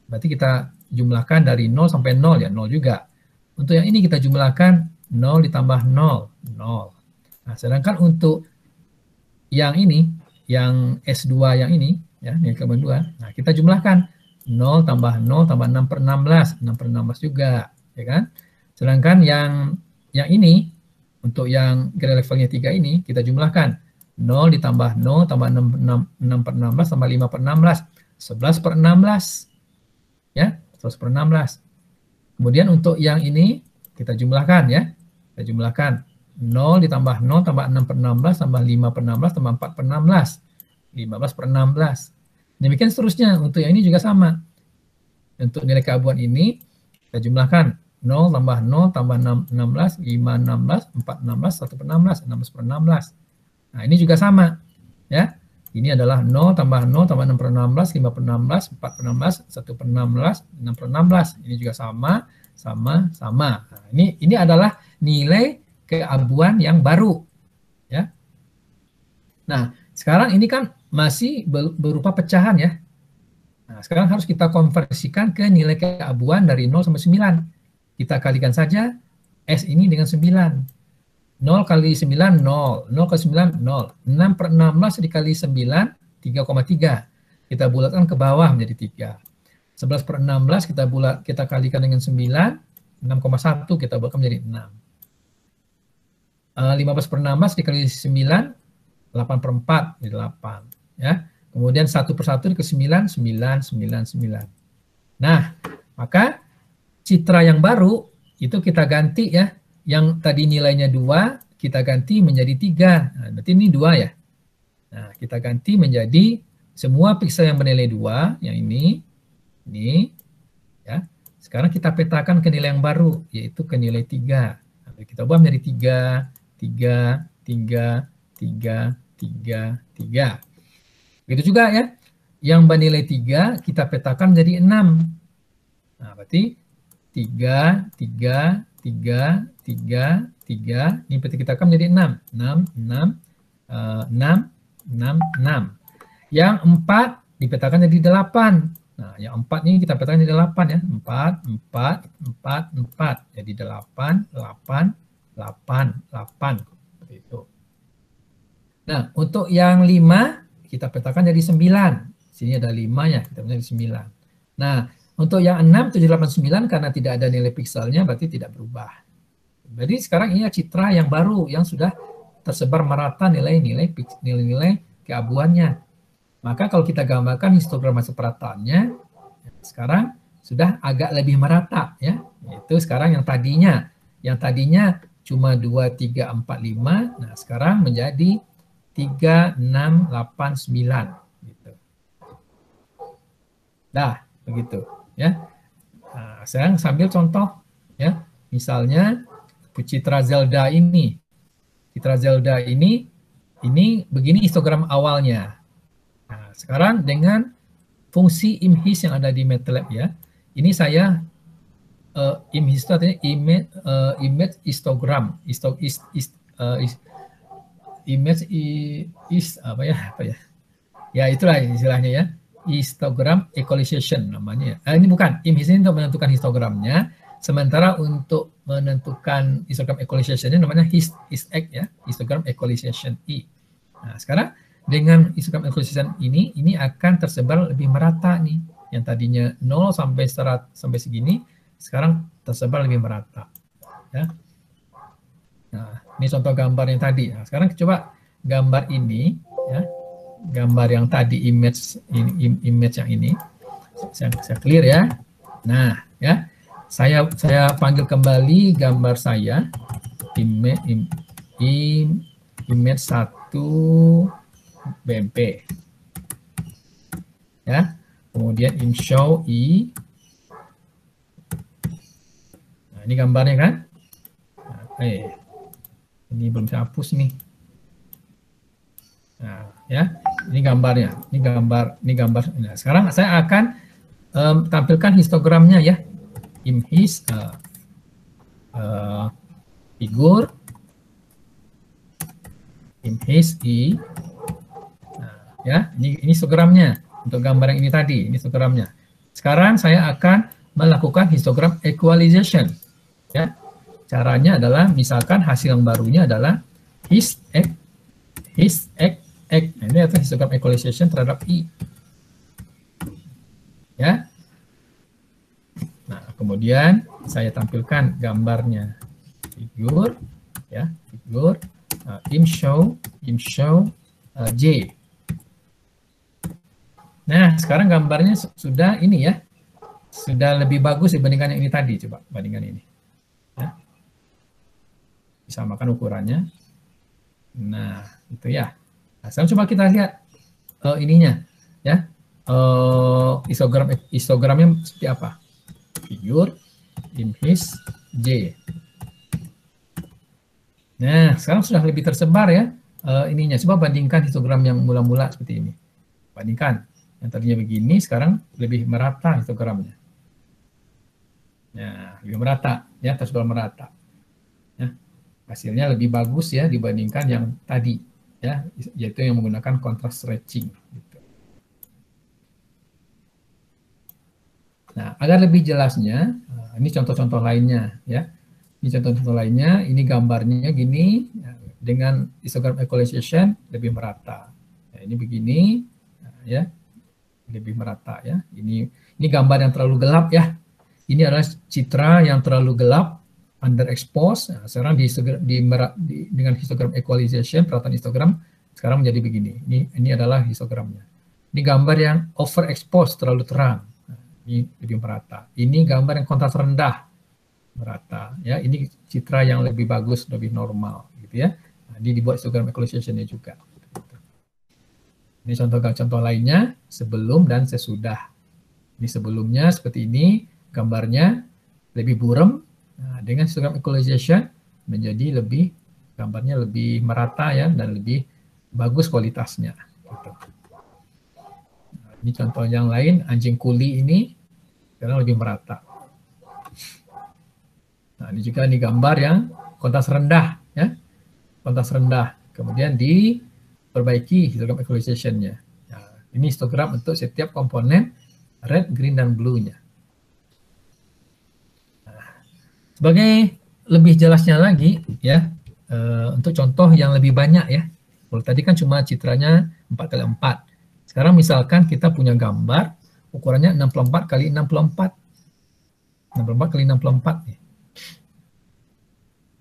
berarti kita jumlahkan dari 0 sampai 0, ya 0 juga. Untuk yang ini kita jumlahkan 0 ditambah 0, 0. Nah, sedangkan untuk yang ini, yang S2 yang ini, ya, nilai keabuan 2, nah kita jumlahkan 0 tambah 0 tambah 6 per 16, 6 per 16 juga, ya kan? Sedangkan yang ini, untuk yang grade levelnya 3 ini, kita jumlahkan 0 ditambah 0 tambah 6 per 16 tambah 5 per 16, 11 per 16. Ya, 11 per 16. Kemudian untuk yang ini, kita jumlahkan ya. Kita jumlahkan 0 ditambah 0 tambah 6 per 16 tambah 5 per 16 tambah 4 per 16. 15 per 16. Demikian seterusnya. Untuk yang ini juga sama. Untuk nilai keabuan ini, kita jumlahkan 0 tambah 0 tambah 16, 5, 16, 4, 16, 1 per 16, 16 per 16. Nah, ini juga sama. Ya. Ini adalah 0 tambah 0 tambah 6 per 16, 5 per 16, 4 per 16, 1 per 16, 6 per 16. Ini juga sama, sama, sama. Nah, ini adalah nilai keabuan yang baru. Ya. Nah, sekarang ini kan masih berupa pecahan ya. Nah, sekarang harus kita konversikan ke nilai keabuan dari 0 sampai 9. Kita kalikan saja S ini dengan 9. 0 kali 9, 0. 0 kali 9, 0. 6 per 16 dikali 9, 3,3. Kita bulatkan ke bawah menjadi 3. 11 per 16 kita kalikan dengan 9, 6,1 kita bulatkan menjadi 6. 15 per 16 dikali 9, 8 per 4 jadi 8. Ya. Kemudian 1 per 1 dikali 9, 9, 9, 9. Nah, maka citra yang baru itu kita ganti ya. Yang tadi nilainya 2, kita ganti menjadi 3. Nah, berarti ini 2 ya. Nah, kita ganti menjadi semua piksel yang bernilai 2, yang ini, ya. Sekarang kita petakan ke nilai yang baru, yaitu ke nilai 3. Nah, kita ubah menjadi 3, 3, 3, 3, 3, 3. Begitu juga ya. Yang bernilai 3, kita petakan menjadi 6. Nah, berarti 3, 3, 3, 3, 3, ini berarti kita akan menjadi 6. 6, 6, 6, 6, 6. Yang 4 dipetakan jadi 8. Nah, yang 4 ini kita petakan jadi 8 ya. 4, 4, 4, 4. Jadi 8, 8, 8, 8. Seperti itu. Nah, untuk yang 5, kita petakan jadi 9. Sini ada 5-nya, kita petakan jadi 9. Nah, untuk yang 6, 7, 8, 9 karena tidak ada nilai pikselnya berarti tidak berubah. Jadi sekarang ini citra yang baru yang sudah tersebar merata nilai-nilai keabuannya. Maka kalau kita gambarkan histogram masa perataannya, sekarang sudah agak lebih merata ya. Itu sekarang yang tadinya cuma 2, 3, 4, 5, nah sekarang menjadi 3, 6, 8, 9 gitu. Dah, begitu. Ya, nah, saya sambil contoh ya, misalnya citra Zelda ini, begini histogram awalnya. Nah, sekarang dengan fungsi imhis yang ada di MATLAB ya, ini saya imhis itu artinya image histogram, image apa ya, ya itulah istilahnya ya. Histogram equalization namanya. Ini bukan, imhis ini untuk menentukan histogramnya, sementara untuk menentukan histogram equalization-nya namanya HISEQ ya, histogram equalization I. Nah, sekarang dengan histogram equalization ini akan tersebar lebih merata nih. Yang tadinya 0 sampai segini, sekarang tersebar lebih merata. Ya. Nah, ini contoh gambar yang tadi. Nah, sekarang coba gambar ini ya. Gambar yang tadi image yang ini saya clear ya. Nah ya, saya panggil kembali gambar saya image 1 BMP. kemudian im show i. Nah, ini gambarnya kan. Nah, ini belum saya hapus nih. Nah, ya, ini gambarnya. Ini gambar. Nah, sekarang saya akan tampilkan histogramnya ya. Im his figur, im his i. Nah, ya, ini histogramnya untuk gambar yang ini tadi. Ini histogramnya. Sekarang saya akan melakukan histogram equalization. Ya, caranya adalah misalkan hasil yang barunya adalah his x. Nah, ini adalah histogram equalization terhadap i. Ya. Nah, kemudian saya tampilkan gambarnya figur, ya, figur im show j. Nah, sekarang gambarnya sudah ini ya, sudah lebih bagus dibandingkan yang ini tadi. Coba bandingkan ini. Ya. Disamakan ukurannya. Nah, itu ya. Nah, sekarang coba kita lihat ininya, ya, histogramnya seperti apa? Figur, im his j. Nah, sekarang sudah lebih tersebar ya ininya. Coba bandingkan histogram yang mula-mula seperti ini. Bandingkan. Yang tadinya begini, sekarang lebih merata histogramnya. Nah, lebih merata, ya, tersebar merata. Ya, hasilnya lebih bagus ya dibandingkan yang tadi, ya, yaitu yang menggunakan contrast stretching. Gitu. Nah, agar lebih jelasnya, ini contoh-contoh lainnya, ya. Ini contoh-contoh lainnya, ini gambarnya gini, dengan histogram equalization lebih merata. Ya, ini begini, ya, lebih merata ya. Ini gambar yang terlalu gelap ya. Ini adalah citra yang terlalu gelap, underexposed. Nah, sekarang dengan histogram equalization, perataan histogram sekarang menjadi begini. Ini adalah histogramnya. Ini gambar yang overexposed, terlalu terang. Nah, ini lebih merata. Ini gambar yang kontras rendah, merata ya. Ini citra yang lebih bagus, lebih normal gitu ya. Nah, ini dibuat histogram equalization-nya juga. Ini contoh-contoh lainnya sebelum dan sesudah. Ini sebelumnya seperti ini, gambarnya lebih buram. Nah, dengan histogram equalization menjadi gambarnya lebih merata ya, dan lebih bagus kualitasnya. Gitu. Nah, ini contoh yang lain, anjing kuli ini sekarang lebih merata. Nah, ini juga ini gambar yang kontras rendah ya, kontras rendah. Kemudian diperbaiki histogram equalization-nya. Nah, ini histogram untuk setiap komponen red, green, dan blue-nya. Nah, sebagai lebih jelasnya lagi ya, untuk contoh yang lebih banyak ya. Kalau tadi kan cuma citranya 4x4. Sekarang misalkan kita punya gambar ukurannya 64x64. 64x64 nih.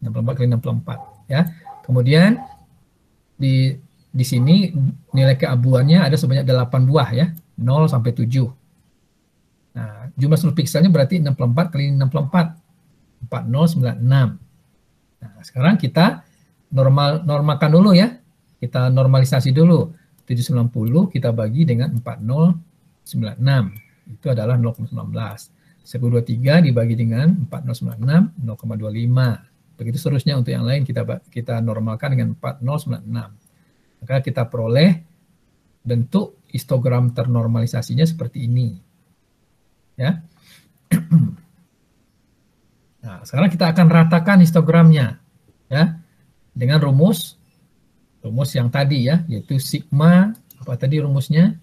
64x64 ya. Kemudian di sini nilai keabuannya ada sebanyak 8 buah ya, 0 sampai 7. Nah, jumlah seluruh pikselnya berarti 64x64. 4096. Nah, sekarang kita normalkan dulu ya. Kita normalisasi dulu. 790 kita bagi dengan 4096. Itu adalah 0,19. 123 dibagi dengan 4096, 0,25. Begitu seterusnya untuk yang lain kita normalkan dengan 4096. Maka kita peroleh bentuk histogram ternormalisasinya seperti ini. Ya. Nah, sekarang kita akan ratakan histogramnya ya dengan rumus yang tadi ya, yaitu sigma, apa tadi rumusnya?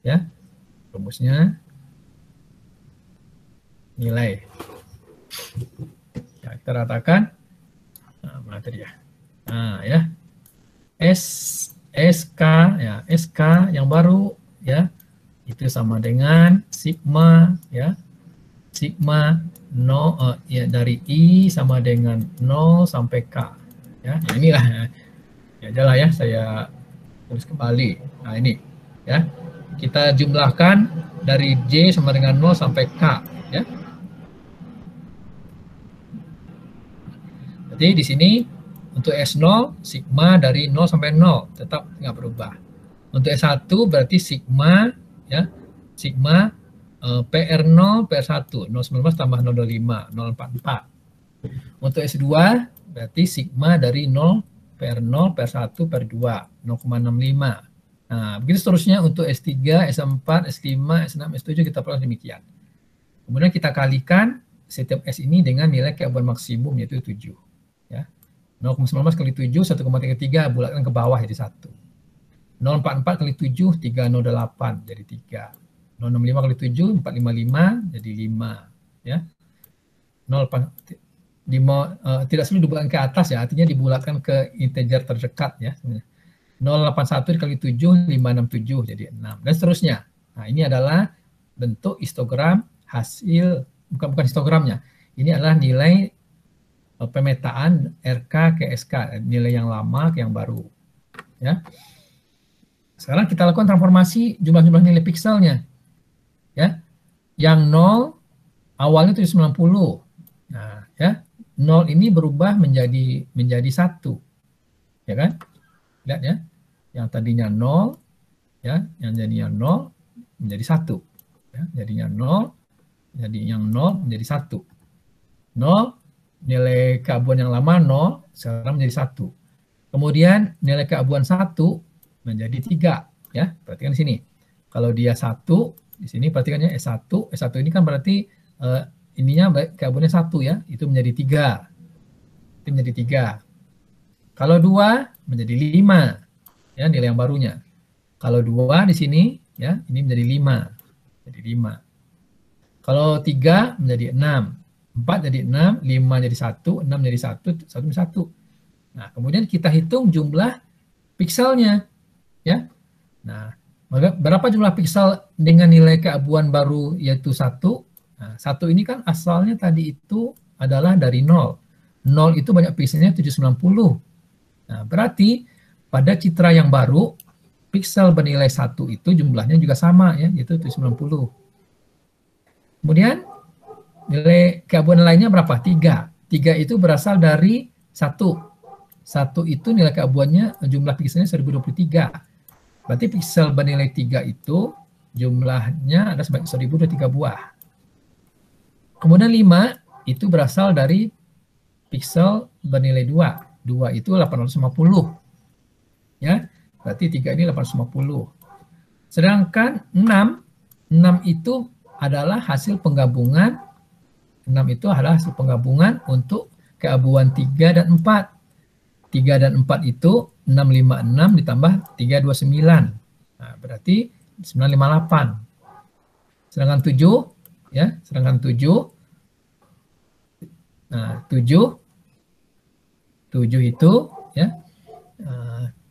Ya. Rumusnya nilai. Ya, kita ratakan. Nah, mana tadi ya? Nah, ya. SK ya, SK yang baru ya, itu sama dengan sigma ya. Sigma 0 ya, dari I sama dengan 0 sampai K ya. Nah, inilah ya, adalah ya, saya tulis kembali. Nah, ini ya. Kita jumlahkan dari J sama dengan 0 sampai K ya. Jadi di sini untuk S0 sigma dari 0 sampai 0 tetap nggak berubah. Untuk S1 berarti sigma ya sigma PR0, PR1, 019 tambah 025, 044. Untuk S2 berarti sigma dari 0, PR0, PR1, PR2, 0,65. Nah, begitu seterusnya untuk S3, S4, S5, S6, S7 kita peroleh demikian. Kemudian kita kalikan setiap S ini dengan nilai keabuan maksimum yaitu 7. Ya. 0,19 kali 7, 1,33 bulatkan ke bawah jadi 1. 044 kali 7, 308 jadi 3. 065 kali 7, 455 jadi 5. Ya. 5, tidak selalu dibulatkan ke atas ya, artinya dibulatkan ke integer terdekat ya. 081 kali 7, 567 jadi 6 dan seterusnya. Nah, ini adalah bentuk histogram hasil, bukan histogramnya. Ini adalah nilai pemetaan RK ke SK, nilai yang lama ke yang baru. Ya. Sekarang kita lakukan transformasi jumlah-jumlah nilai pikselnya. Ya. Yang 0 awalnya 790. Nah, ya. 0 ini berubah menjadi 1. Ya kan? Lihat ya. Yang tadinya 0 ya, yang jadinya 0 menjadi 1. Ya, jadinya 0, jadi yang 0 menjadi 1. 0 nilai keabuan yang lama 0 sekarang menjadi 1. Kemudian nilai keabuan 1 menjadi 3 ya. Perhatikan di sini. Kalau dia 1 di sini perhatikannya S1. S1 ini kan berarti ininya keabuannya 1 ya. Itu menjadi 3. Itu menjadi 3. Kalau 2 menjadi 5. Ya, nilai yang barunya. Kalau 2 di sini ya, ini menjadi 5. Jadi 5. Kalau 3 menjadi 6. 4 jadi 6, 5 jadi 1, 6 jadi 1, 1 jadi 1. Nah, kemudian kita hitung jumlah pikselnya. Ya. Nah, berapa jumlah piksel dengan nilai keabuan baru yaitu 1? Nah, 1 ini kan asalnya tadi itu adalah dari 0. 0 itu banyak pikselnya 790. Nah, berarti pada citra yang baru, piksel bernilai 1 itu jumlahnya juga sama ya, yaitu 790. Kemudian nilai keabuan lainnya berapa? 3. 3 itu berasal dari 1. 1 itu nilai keabuannya jumlah pikselnya 1023. Berarti piksel bernilai 3 itu jumlahnya ada sebanyak 1023 buah. Kemudian 5 itu berasal dari piksel bernilai 2. 2 itu 850. Ya, berarti 3 ini 850. Sedangkan 6 itu adalah hasil penggabungan. 6 itu adalah hasil penggabungan untuk keabuan 3 dan 4. 3 dan 4 itu 656 ditambah 329. Nah, berarti 958. Sedangkan 7 ya, sedangkan 7 nah, 7 itu ya.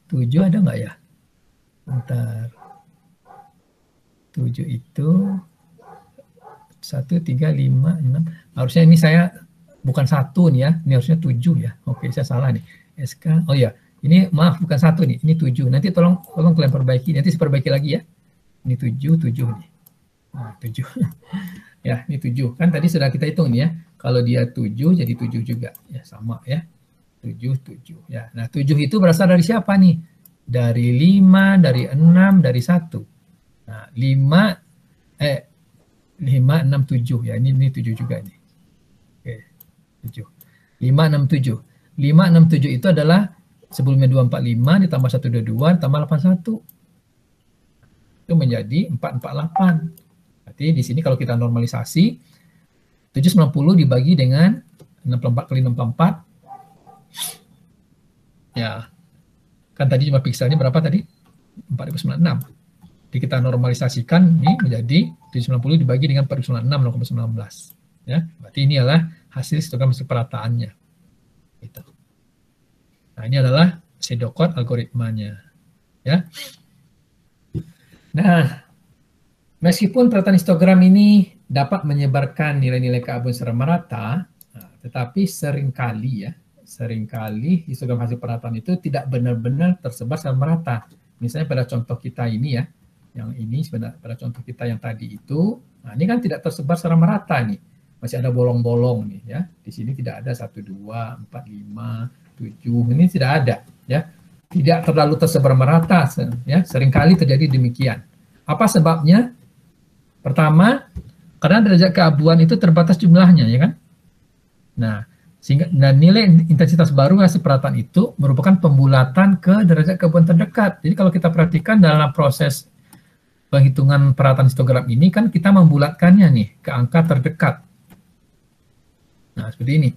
7 ada nggak ya? Bentar. 7 itu 1, 3, 5, 6. Harusnya ini saya bukan 1 nih ya. Ini harusnya 7 ya. Oke, saya salah nih. SK. Oh ya, ini maaf bukan 1 nih. Ini 7. Nanti tolong kalian perbaiki. Nanti saya perbaiki lagi ya. Ini 7 nih. Nah, 7. Ya, ini 7. Kan tadi sudah kita hitung nih ya. Kalau dia 7 jadi 7 juga. Ya, sama ya. 7 ya. Nah, 7 itu berasal dari siapa nih? Dari 5, dari 6, dari 1. Nah, 5 6 7 ya. Ini 7 juga nih. Oke, 7. 5 6 7. 5 6 7 itu adalah sebelumnya 245 ditambah 122 ditambah 81. Itu menjadi 448. Berarti di sini kalau kita normalisasi 790 dibagi dengan 64 kali 64. Ya, kan tadi jumlah pikselnya berapa tadi? 4096. Jadi kita normalisasikan ini menjadi 790 dibagi dengan 4096, 0,19. Ya, berarti ini adalah hasil histogram hasil perataannya. Gitu. Nah, ini adalah pseudocode algoritmanya. Ya. Nah, meskipun perataan histogram ini dapat menyebarkan nilai-nilai keabuan secara merata, tetapi seringkali histogram hasil perataan itu tidak benar-benar tersebar secara merata. Misalnya pada contoh kita ini ya, yang ini sebenarnya pada contoh kita yang tadi itu, nah ini kan tidak tersebar secara merata nih, masih ada bolong-bolong nih ya. Di sini tidak ada 1, 2, 4, 5, 7, ini tidak ada ya, tidak terlalu tersebar merata ya. Seringkali terjadi demikian. Apa sebabnya? Pertama, karena derajat keabuan itu terbatas jumlahnya, ya kan? Nah, sehingga dan nilai intensitas baru hasil perataan itu merupakan pembulatan ke derajat keabuan terdekat. Jadi kalau kita perhatikan dalam proses penghitungan perataan histogram ini kan kita membulatkannya nih ke angka terdekat. Nah, seperti ini.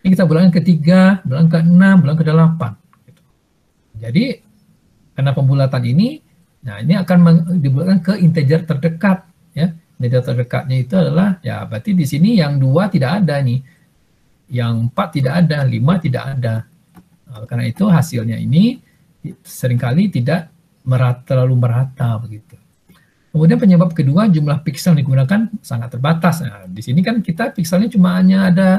Ini kita bulatkan ke 3, bulatkan ke 6, bulatkan ke 8. Gitu. Jadi, karena pembulatan ini, nah ini akan dibulatkan ke integer terdekat. Ya. Integer terdekatnya itu adalah, ya berarti di sini yang 2 tidak ada nih. Yang 4 tidak ada, 5 tidak ada. Nah, karena itu hasilnya ini seringkali tidak terlalu merata begitu. Kemudian penyebab kedua, jumlah piksel yang digunakan sangat terbatas. Nah, di sini kan kita pikselnya cuma hanya ada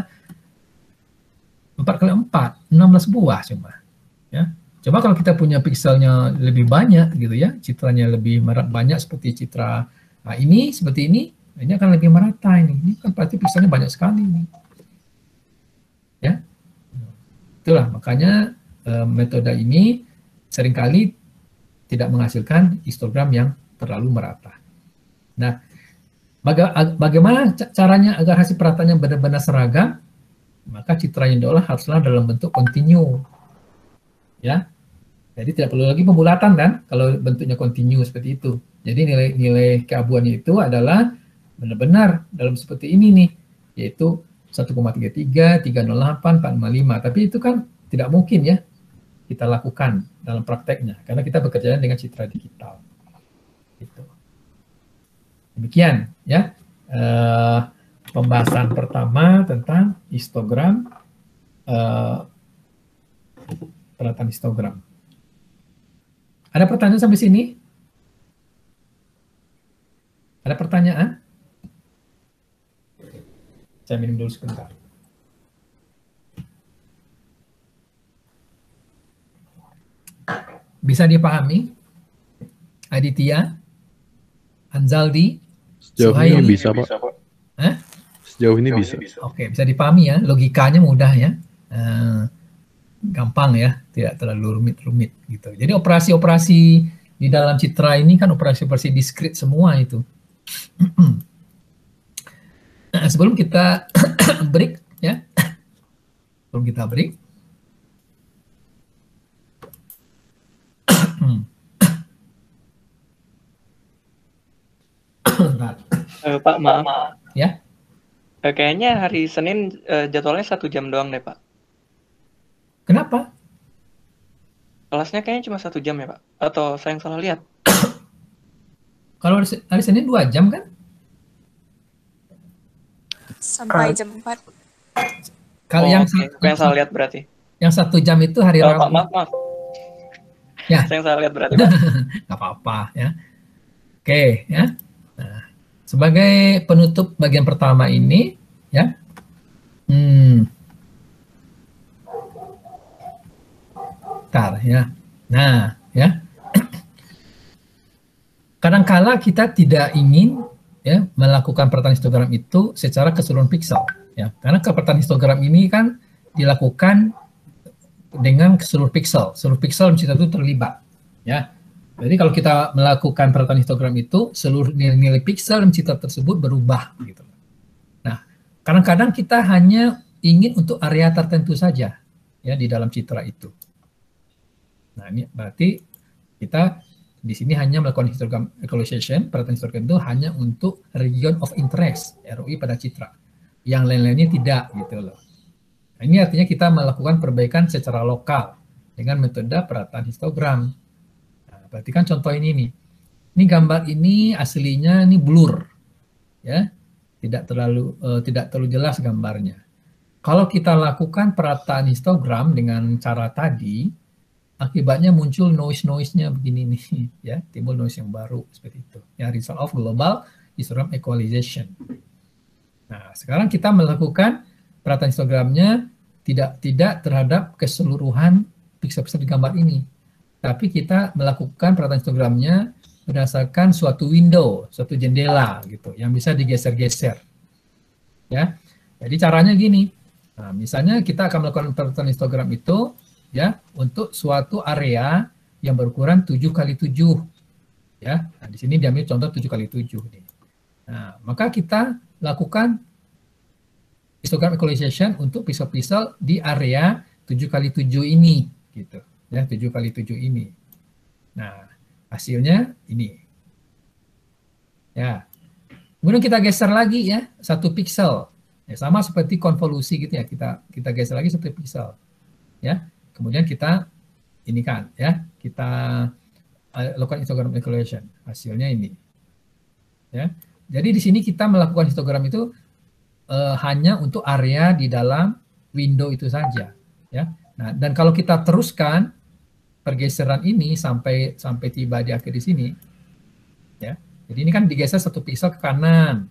4x4, 16 buah cuma. Ya. Coba kalau kita punya pikselnya lebih banyak gitu ya, citranya lebih banyak seperti citra ini, seperti ini akan lebih merata ini. Ini kan berarti pikselnya banyak sekali ini. Ya. Itulah makanya metode ini seringkali tidak menghasilkan histogram yang terlalu merata. Nah, bagaimana caranya agar hasil perataannya benar-benar seragam? Maka citra yang diolah haruslah dalam bentuk kontinu. Ya. Jadi tidak perlu lagi pembulatan kan kalau bentuknya kontinu seperti itu. Jadi nilai keabuannya itu adalah benar-benar dalam seperti ini nih, yaitu 1,33, 308, 455. Tapi itu kan tidak mungkin ya kita lakukan dalam prakteknya karena kita bekerja dengan citra digital. Gitu. Demikian ya pembahasan pertama tentang histogram, perataan histogram. Ada pertanyaan sampai sini? Ada pertanyaan? Saya minum dulu sebentar. Bisa dipahami? Aditya? Anzaldi? Sejauh Suhaili? ini bisa, Pak. Hah? Sejauh ini bisa. Oke, bisa dipahami ya. Logikanya mudah ya. Gampang ya, tidak terlalu rumit-rumit gitu. Jadi operasi-operasi di dalam citra ini kan operasi-operasi diskrit semua itu. Sebelum kita break ya. Sebelum kita break. Pak, maaf. Ya. Kayaknya hari Senin jadwalnya 1 jam doang deh, Pak. Kenapa? Kelasnya kayaknya cuma 1 jam ya, Pak? Atau saya yang salah lihat? Kalau hari Senin 2 jam kan? Sampai jam 4. Kalau Oh, yang oke. Yang salah lihat berarti. yang 1 jam itu hari Pak, Rabu. maaf. Ya. Saya yang salah lihat berarti, Pak. Nggak apa-apa ya. Oke ya. Nah, sebagai penutup bagian pertama ini ya. Bentar ya. Nah ya. Kadangkala kita tidak ingin ya melakukan perataan histogram itu secara keseluruhan piksel ya. Karena perataan histogram ini kan dilakukan dengan seluruh piksel. Seluruh piksel di situ terlibat ya. Jadi kalau kita melakukan perataan histogram itu, seluruh nilai-nilai piksel dalam citra tersebut berubah. Gitu. Nah, kadang-kadang kita hanya ingin untuk area tertentu saja ya di dalam citra itu. Nah, ini berarti kita di sini hanya melakukan histogram equalization, perataan histogram itu hanya untuk region of interest, ROI pada citra. Yang lain-lainnya tidak gitu loh. Nah, ini artinya kita melakukan perbaikan secara lokal dengan metode perataan histogram. Berarti kan contoh ini nih. Ini gambar ini aslinya ini blur. Ya. Tidak terlalu jelas gambarnya. Kalau kita lakukan perataan histogram dengan cara tadi, akibatnya muncul noise-nya begini nih, ya, timbul noise yang baru seperti itu. Ya, result of global histogram equalization. Nah, sekarang kita melakukan perataan histogramnya tidak terhadap keseluruhan piksel-piksel di gambar ini. Tapi kita melakukan perataan histogramnya berdasarkan suatu window, suatu jendela gitu, yang bisa digeser-geser. Ya, jadi caranya gini. Nah, misalnya kita akan melakukan perataan histogram itu, ya, untuk suatu area yang berukuran 7x7. Ya, nah, di sini diambil contoh 7x7 nih. Nah, maka kita lakukan histogram equalization untuk pixel-pixel di area 7x7 ini, gitu. Ya, 7x7 ini. Nah, hasilnya ini. Ya. Kemudian kita geser lagi ya, 1 pixel. Ya, sama seperti konvolusi gitu ya, kita geser lagi 1 pixel. Ya. Kemudian kita ini kan ya, kita lakukan histogram equalization. Hasilnya ini. Ya. Jadi di sini kita melakukan histogram itu hanya untuk area di dalam window itu saja, ya. Nah, dan kalau kita teruskan pergeseran ini sampai tiba di akhir di sini, ya. Jadi ini kan digeser 1 pixel ke kanan,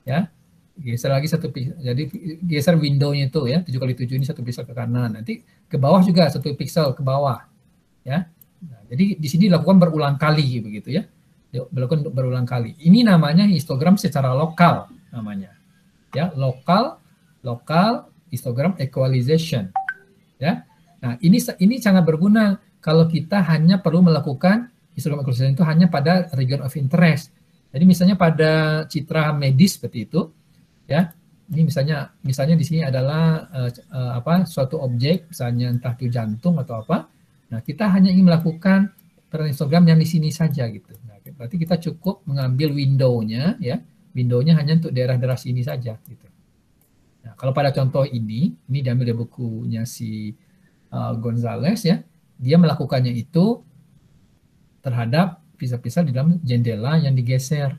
ya. Geser lagi 1 pixel, jadi geser window-nya itu ya, 7x7 ini 1 pixel ke kanan. Nanti ke bawah juga 1 pixel ke bawah, ya. Nah, jadi di sini dilakukan berulang kali begitu ya. Dilakukan berulang kali. Ini namanya histogram secara lokal namanya. Ya, lokal histogram equalization. Ya. Nah, ini sangat berguna kalau kita hanya perlu melakukan histogram equalization itu hanya pada region of interest. Jadi misalnya pada citra medis seperti itu, ya. Ini misalnya di sini adalah suatu objek, misalnya entah itu jantung atau apa. Nah, kita hanya ingin melakukan histogram yang di sini saja gitu. Nah, berarti kita cukup mengambil window-nya ya. Window-nya hanya untuk daerah-daerah sini saja gitu. Nah, kalau pada contoh ini diambil dari bukunya si Gonzales ya. Dia melakukannya itu terhadap pixel-pixel di dalam jendela yang digeser.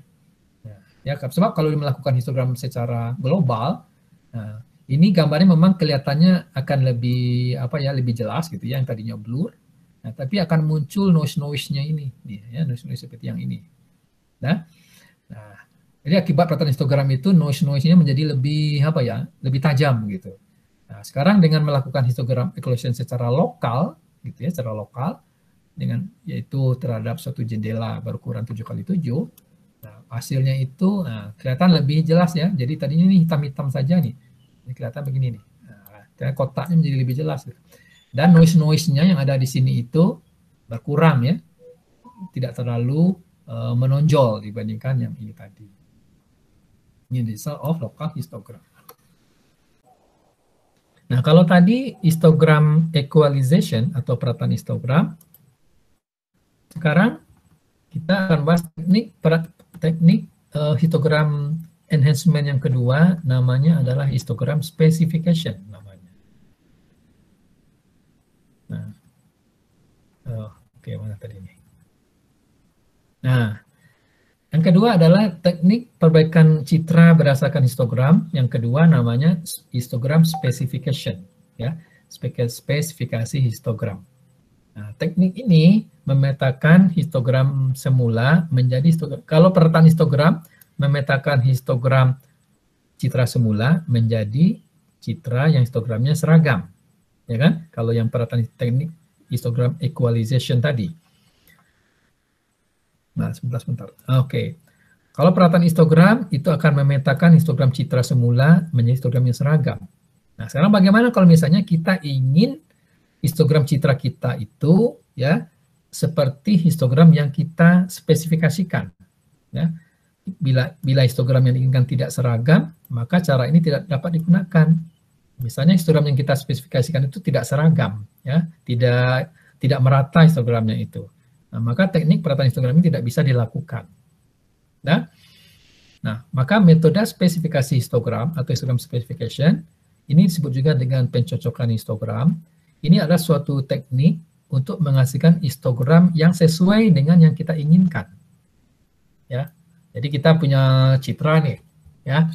Nah, ya, sebab kalau melakukan histogram secara global, nah, ini gambarnya memang kelihatannya akan lebih lebih jelas gitu ya, yang tadinya blur. Nah, tapi akan muncul noise-nya ini, ya, noise seperti yang ini. Nah, jadi akibat peraturan histogram itu noise-nya menjadi lebih lebih tajam gitu. Nah, sekarang dengan melakukan histogram equalization secara lokal gitu ya, secara lokal dengan yaitu terhadap suatu jendela berukuran 7x7, nah, hasilnya itu kelihatan lebih jelas ya. Jadi tadinya ini hitam-hitam saja nih. Ini kelihatan begini nih. Nah, kotaknya menjadi lebih jelas gitu. Dan noise-nya yang ada di sini itu berkurang ya. Tidak terlalu menonjol dibandingkan yang ini tadi. Ini result of local histogram. Nah, kalau tadi histogram equalization atau perataan histogram, sekarang kita akan bahas teknik histogram enhancement yang kedua, namanya adalah histogram specification namanya. Nah, oke, mana tadi ini? Nah, yang kedua adalah teknik perbaikan citra berdasarkan histogram. Yang kedua namanya histogram specification, ya, spesifikasi histogram. Nah, teknik ini memetakan histogram semula menjadi histogram. Kalau perataan histogram memetakan histogram citra semula menjadi citra yang histogramnya seragam, ya kan? Kalau yang perataan teknik histogram equalization tadi. Nah, sebentar. Oke. Kalau perataan histogram itu akan memetakan histogram citra semula menjadi histogram yang seragam. Nah, sekarang bagaimana kalau misalnya kita ingin histogram citra kita itu ya seperti histogram yang kita spesifikasikan, ya. Bila histogram yang diinginkan tidak seragam, maka cara ini tidak dapat digunakan. Misalnya histogram yang kita spesifikasikan itu tidak seragam, ya, tidak merata histogramnya itu. Nah, maka teknik perataan histogram ini tidak bisa dilakukan. Nah, maka metode spesifikasi histogram atau histogram specification ini disebut juga dengan pencocokan histogram. Ini adalah suatu teknik untuk menghasilkan histogram yang sesuai dengan yang kita inginkan. Ya, jadi kita punya citra nih, ya.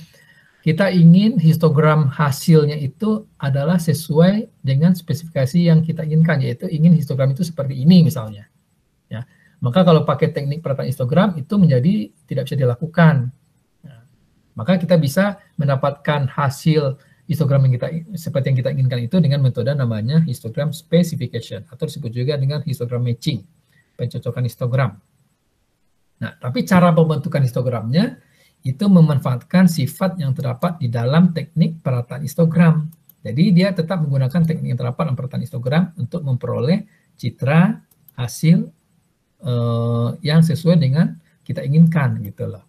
Kita ingin histogram hasilnya itu adalah sesuai dengan spesifikasi yang kita inginkan, yaitu ingin histogram itu seperti ini misalnya. Ya, maka kalau pakai teknik perataan histogram itu menjadi tidak bisa dilakukan. Nah, maka kita bisa mendapatkan hasil histogram yang seperti yang kita inginkan itu dengan metode namanya histogram specification atau disebut juga dengan histogram matching, pencocokan histogram. Nah, tapi cara pembentukan histogramnya itu memanfaatkan sifat yang terdapat di dalam teknik perataan histogram. Jadi dia tetap menggunakan teknik yang terdapat dalam perataan histogram untuk memperoleh citra hasil yang sesuai dengan kita inginkan gitu loh.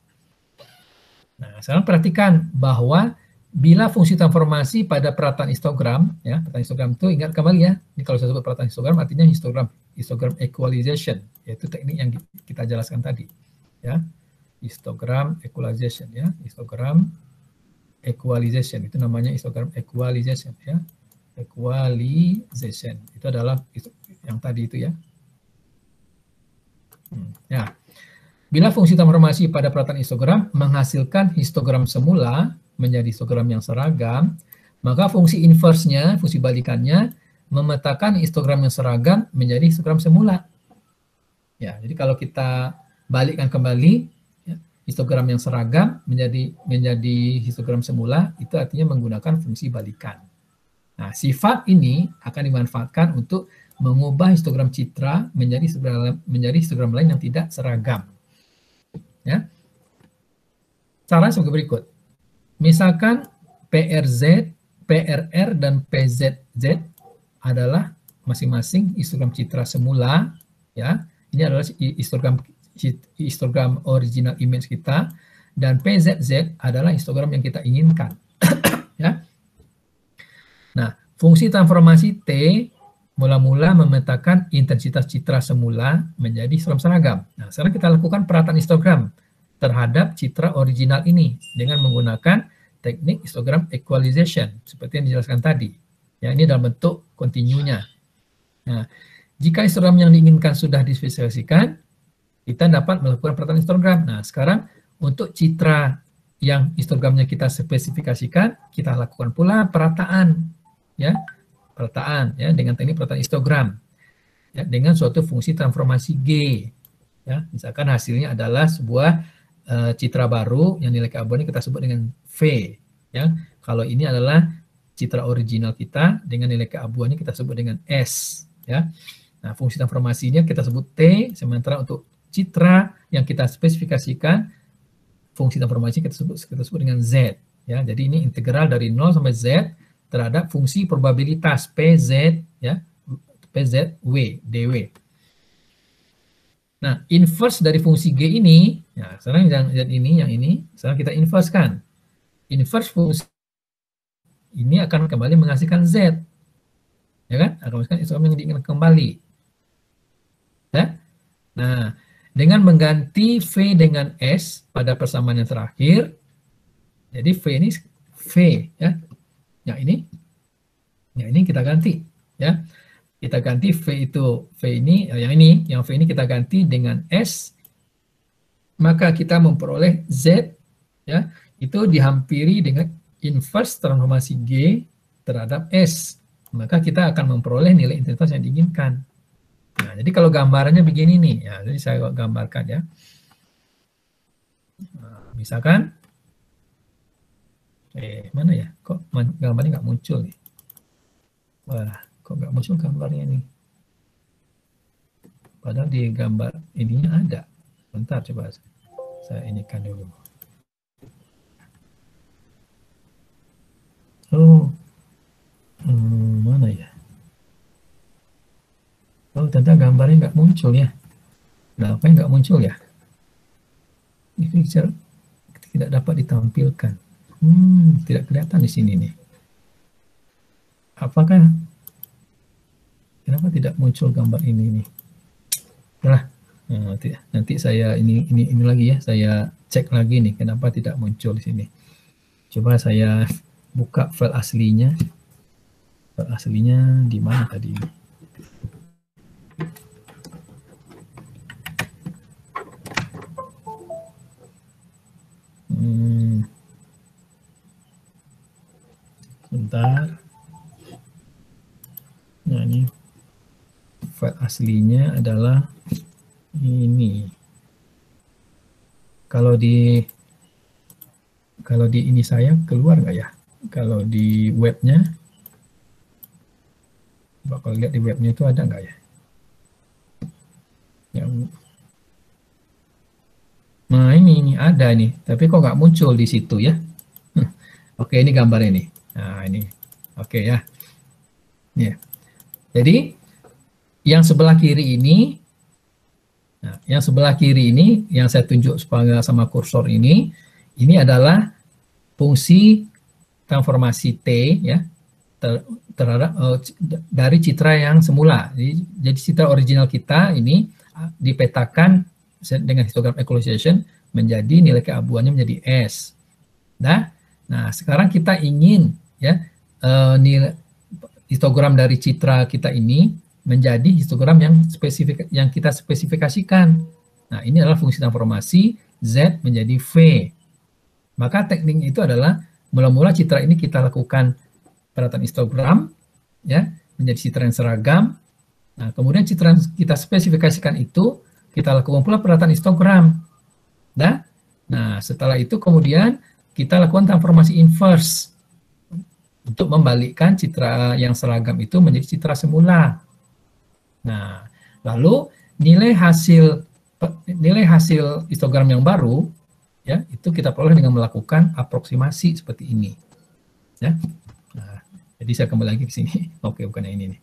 Nah, sekarang perhatikan bahwa bila fungsi transformasi pada perataan histogram, ya, perataan histogram itu ingat kembali ya, ini kalau saya sebut perataan histogram artinya histogram equalization, yaitu teknik yang kita jelaskan tadi, ya, histogram equalization, ya, histogram equalization itu namanya histogram equalization, ya, equalization itu adalah yang tadi itu ya. Ya. Bila fungsi transformasi pada perataan histogram menghasilkan histogram semula menjadi histogram yang seragam, maka fungsi inverse-nya, fungsi balikannya, memetakan histogram yang seragam menjadi histogram semula. Ya, jadi kalau kita balikkan kembali ya, histogram yang seragam menjadi histogram semula, itu artinya menggunakan fungsi balikan. Nah, sifat ini akan dimanfaatkan untuk mengubah histogram citra menjadi histogram lain yang tidak seragam. Ya. Cara sebagai berikut. Misalkan PRZ, PRR, dan PZZ adalah masing-masing histogram citra semula. Ya, ini adalah histogram original image kita, dan PZZ adalah histogram yang kita inginkan. Ya. Nah, fungsi transformasi T mula-mula memetakan intensitas citra semula menjadi histogram seragam. Nah, sekarang kita lakukan perataan histogram terhadap citra original ini dengan menggunakan teknik histogram equalization seperti yang dijelaskan tadi. Ya, ini dalam bentuk kontinunya. Nah, jika histogram yang diinginkan sudah dispesifikasikan, kita dapat melakukan perataan histogram. Nah, sekarang untuk citra yang histogramnya kita spesifikasikan, kita lakukan pula perataan, ya. Perataan ya dengan teknik perataan histogram ya dengan suatu fungsi transformasi G ya, misalkan hasilnya adalah sebuah citra baru yang nilai keabuannya kita sebut dengan V ya. Kalau ini adalah citra original kita dengan nilai keabuannya kita sebut dengan S ya. Nah, fungsi transformasinya kita sebut T, sementara untuk citra yang kita spesifikasikan fungsi transformasi kita sebut dengan Z ya. Jadi ini integral dari 0 sampai Z terhadap fungsi probabilitas PZ ya, PZW dw. Nah, inverse dari fungsi G ini, ya sekarang yang ini, sekarang kita inverse kan. Inverse fungsi ini akan kembali menghasilkan Z. Ya kan? Akan menghasilkan histogram yang diinginkan kembali. Ya. Nah, dengan mengganti V dengan S pada persamaan yang terakhir, jadi V ini V ya. Yang ini kita ganti ya. Kita ganti V ini V ini kita ganti dengan S, maka kita memperoleh Z ya, itu dihampiri dengan inverse transformasi G terhadap S, maka kita akan memperoleh nilai intensitas yang diinginkan. Nah, jadi kalau gambarannya begini nih ya, jadi saya gambarkan ya. Nah, misalkan mana ya? Kok gambarnya nggak muncul nih? Wah, kok nggak muncul gambarnya nih? Padahal di gambar ininya ada. Bentar, coba saya inikan dulu. Oh, mana ya? Oh, ternyata gambarnya nggak muncul ya. Nah, apa yang nggak muncul ya? Ini tidak dapat ditampilkan. Tidak kelihatan di sini nih. Apakah kenapa tidak muncul gambar ini nih? Nah, nanti saya ini lagi ya, saya cek lagi nih kenapa tidak muncul di sini. Coba saya buka file aslinya. File aslinya di mana tadi ini? Bentar. Nah, ini file aslinya adalah ini. Kalau di ini saya keluar nggak ya? Kalau di webnya, bakal lihat di webnya itu ada nggak ya? Nah, ini ada nih, tapi kok nggak muncul di situ ya? Oke, ini gambar ini. Nah, ini. Oke ya. Ya. Jadi yang sebelah kiri ini, yang saya tunjuk sama kursor ini ini adalah fungsi transformasi T ya terhadap dari citra yang semula. Jadi citra original kita ini dipetakan dengan histogram equalization menjadi nilai keabuannya menjadi S. Nah, sekarang kita ingin ya nilai histogram dari citra kita ini menjadi histogram yang kita spesifikasikan. Nah, ini adalah fungsi transformasi Z menjadi V. Maka tekniknya itu adalah mula-mula citra ini kita lakukan perataan histogram ya menjadi citra yang seragam. Nah, kemudian citra yang kita spesifikasikan itu kita lakukan pula perataan histogram. Nah, setelah itu kemudian kita lakukan transformasi inverse untuk membalikkan citra yang seragam itu menjadi citra semula. Nah, lalu nilai hasil histogram yang baru ya itu kita peroleh dengan melakukan aproksimasi seperti ini. Ya. Nah, jadi saya kembali lagi ke sini. Oke, bukan yang ini nih.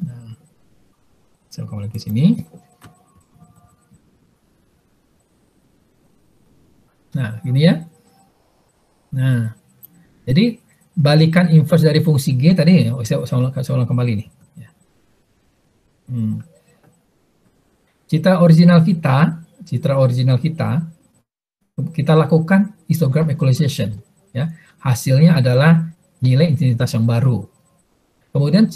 Nah, saya kembali ke sini. Nah, ini ya. Nah, jadi balikan inverse dari fungsi G tadi, saya ulang kembali nih. Citra original kita lakukan histogram equalization. Ya, hasilnya adalah nilai intensitas yang baru. Kemudian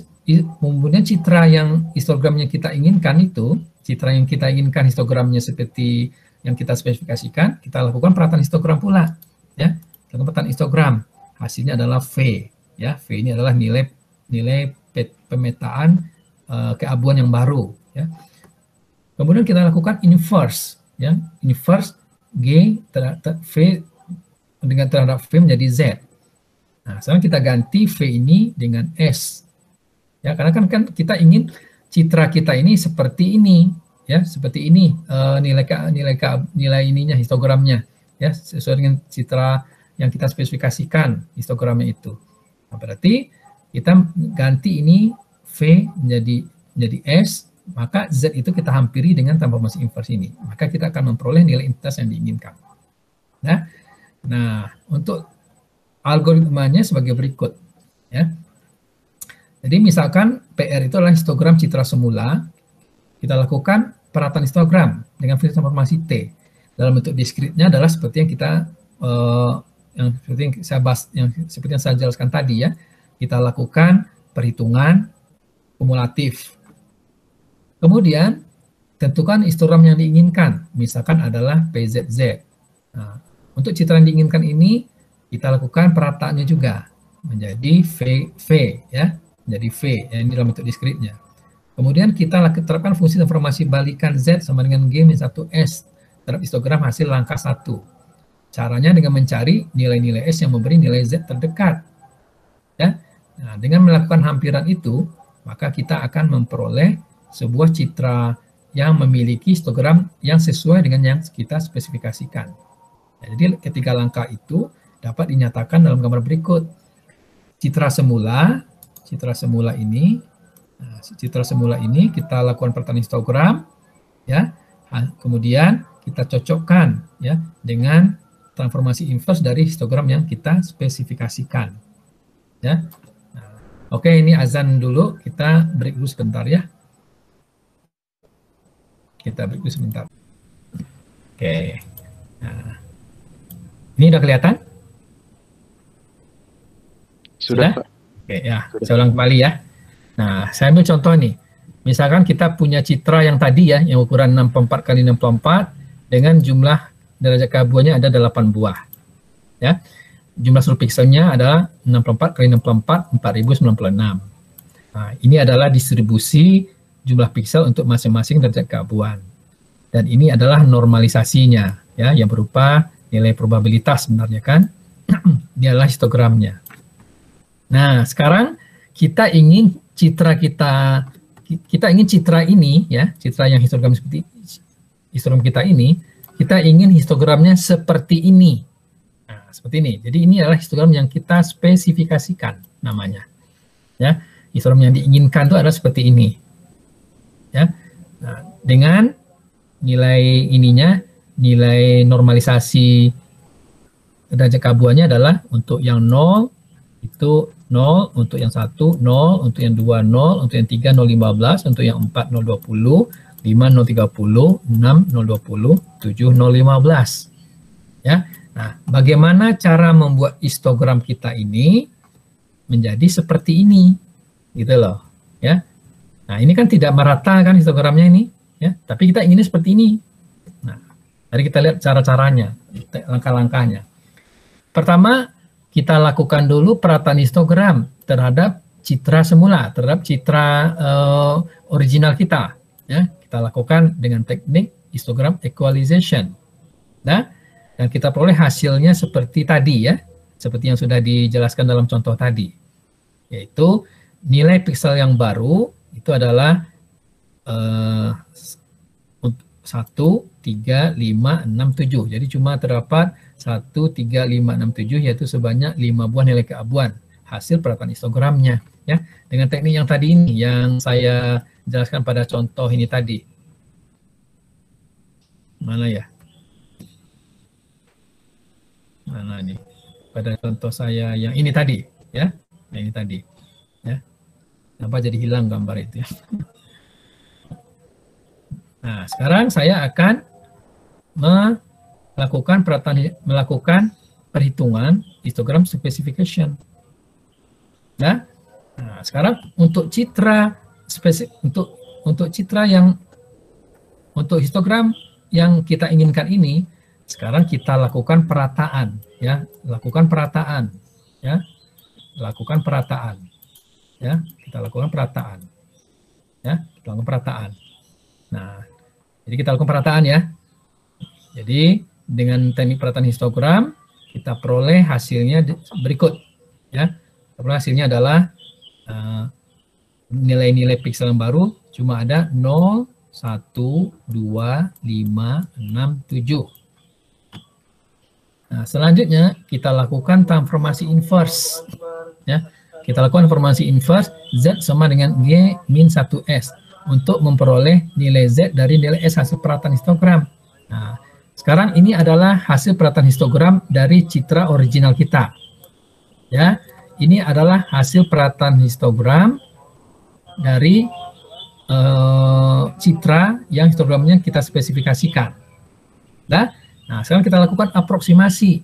citra yang histogramnya kita inginkan itu, citra yang kita inginkan histogramnya seperti yang kita spesifikasikan, kita lakukan perataan histogram pula. Ya, perataan histogram. Hasilnya adalah V. Ya, V ini adalah nilai pemetaan keabuan yang baru. Ya. Kemudian kita lakukan inverse. Ya, inverse G terhadap V dengan terhadap V menjadi Z. Nah, sekarang kita ganti V ini dengan S. Ya, karena kan kita ingin citra kita ini seperti ini. Ya, seperti ini nilai ininya histogramnya ya sesuai dengan citra yang kita spesifikasikan histogramnya itu. Nah, berarti kita ganti ini V menjadi S, maka Z itu kita hampiri dengan transformasi inverse ini. Maka kita akan memperoleh nilai intensitas yang diinginkan. Nah, untuk algoritmanya sebagai berikut ya. Jadi misalkan PR itu adalah histogram citra semula, kita lakukan perataan histogram dengan fungsi transformasi T. Dalam bentuk diskritnya adalah seperti yang kita seperti yang saya jelaskan tadi ya. Kita lakukan perhitungan kumulatif. Kemudian tentukan histogram yang diinginkan, misalkan adalah PZZ. Nah, untuk citra yang diinginkan ini kita lakukan perataannya juga menjadi V ya, menjadi V ya, ini dalam bentuk diskritnya. Kemudian kita terapkan fungsi transformasi balikan Z sama dengan G min 1S terhadap histogram hasil langkah 1. Caranya dengan mencari nilai-nilai S yang memberi nilai Z terdekat. Ya. Nah, dengan melakukan hampiran itu, maka kita akan memperoleh sebuah citra yang memiliki histogram yang sesuai dengan yang kita spesifikasikan. Ya, jadi ketiga langkah itu dapat dinyatakan dalam gambar berikut. Citra semula ini kita lakukan perataan histogram, ya. Kemudian kita cocokkan ya dengan transformasi inverse dari histogram yang kita spesifikasikan. Ya. Nah, oke, ini azan dulu, kita break dulu sebentar ya. Kita break dulu sebentar. Oke. Nah, ini udah kelihatan? Sudah, Pak. Oke, ya. Saya ulang kembali ya. Nah, saya ambil contoh nih. Misalkan kita punya citra yang tadi ya, yang ukuran 64 kali 64 dengan jumlah derajat keabuannya ada 8 buah. Ya. Jumlah seluruh pikselnya adalah 64 kali 64 4096. Nah, ini adalah distribusi jumlah piksel untuk masing-masing derajat keabuan. Dan ini adalah normalisasinya ya, yang berupa nilai probabilitas sebenarnya kan. Ini adalah histogramnya. Nah, sekarang kita ingin citra ini ya, citra yang histogram seperti histogram kita ini, kita ingin histogramnya seperti ini. Nah, seperti ini. Jadi ini adalah histogram yang kita spesifikasikan namanya. Ya, histogram yang diinginkan itu adalah seperti ini. Ya. Nah, dengan nilai ininya nilai normalisasi derajat keabuannya adalah untuk yang 0 itu 0, untuk yang 1 0, untuk yang 2 0, untuk yang 3 0,15, untuk yang 4 0,20, 5 0,30, 6 0,20, 7 0,15. Ya. Nah, bagaimana cara membuat histogram kita ini menjadi seperti ini, gitu loh, ya. Nah, ini kan tidak merata kan histogramnya ini, ya. Tapi kita inginnya seperti ini. Nah, mari kita lihat cara-caranya, langkah-langkahnya. Pertama, kita lakukan dulu perataan histogram terhadap citra semula, terhadap citra original kita, ya. Kita lakukan dengan teknik histogram equalization. Nah, dan kita peroleh hasilnya seperti tadi ya, seperti yang sudah dijelaskan dalam contoh tadi, yaitu nilai piksel yang baru itu adalah 1, 3, 5, 6, 7. Jadi cuma terdapat 1, 3, 5, 6, 7, yaitu sebanyak 5 buah nilai keabuan hasil perataan histogramnya. Ya, dengan teknik yang tadi ini yang saya jelaskan pada contoh ini tadi. Mana ya? Mana nih? Pada contoh saya yang ini tadi, ya, yang ini tadi, ya. Kenapa jadi hilang gambar itu ya? Nah, sekarang saya akan melakukan perhitungan histogram specification. Nah, sekarang untuk citra untuk citra yang untuk histogram yang kita inginkan ini, sekarang kita lakukan perataan, ya, lakukan perataan, ya, lakukan perataan, ya, kita lakukan perataan, ya, kita lakukan perataan. Nah, jadi kita lakukan perataan ya. Jadi dengan teknik perataan histogram kita peroleh hasilnya berikut, ya. Hasilnya adalah nilai-nilai piksel yang baru cuma ada 0, 1, 2, 5, 6, 7. Nah, selanjutnya kita lakukan transformasi inverse. Ya, kita lakukan transformasi inverse Z sama dengan G min 1S untuk memperoleh nilai Z dari nilai S hasil perataan histogram. Nah, sekarang ini adalah hasil perataan histogram dari citra original kita. Ya, ini adalah hasil perataan histogram dari citra yang histogramnya kita spesifikasikan. Nah, sekarang kita lakukan aproksimasi.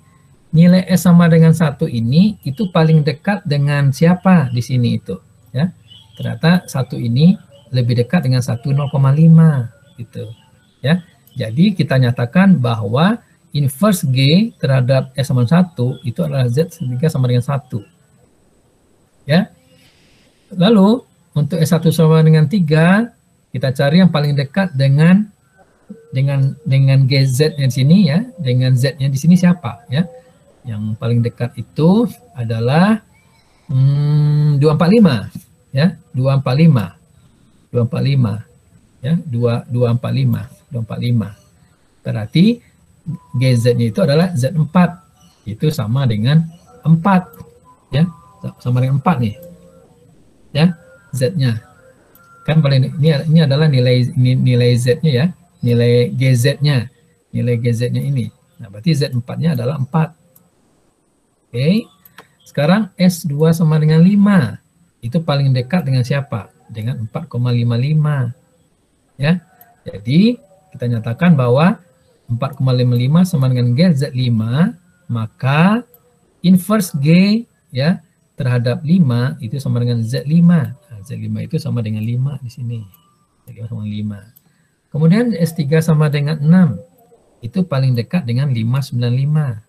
Nilai S sama dengan 1 ini itu paling dekat dengan siapa di sini itu, ya. Ternyata 1 ini lebih dekat dengan 1 0,5 gitu, ya. Jadi kita nyatakan bahwa inverse G terhadap S sama 1 itu adalah Z sama dengan 1. Ya. Lalu untuk S1 sama dengan 3 kita cari yang paling dekat dengan GZ-nya di sini ya, dengan Z-nya di sini siapa ya? Yang paling dekat itu adalah 245 ya, 245 ya, 245. Berarti GZ-nya itu adalah Z4. Itu sama dengan 4 ya, sama dengan 4 nih. Ya, Z-nya. Kan paling ini adalah nilai Z-nya ya, nilai GZ-nya. Nilai GZ-nya ini. Nah, berarti Z4-nya adalah 4. Oke. Sekarang S2 sama dengan 5. Itu paling dekat dengan siapa? Dengan 4,55. Ya. Jadi, kita nyatakan bahwa 4,55 sama dengan GZ5, maka inverse G ya terhadap 5 itu sama dengan Z5. Nah, Z5 itu sama dengan 5 di sini. Z5 sama dengan 5. Kemudian S3 sama dengan 6. Itu paling dekat dengan 595.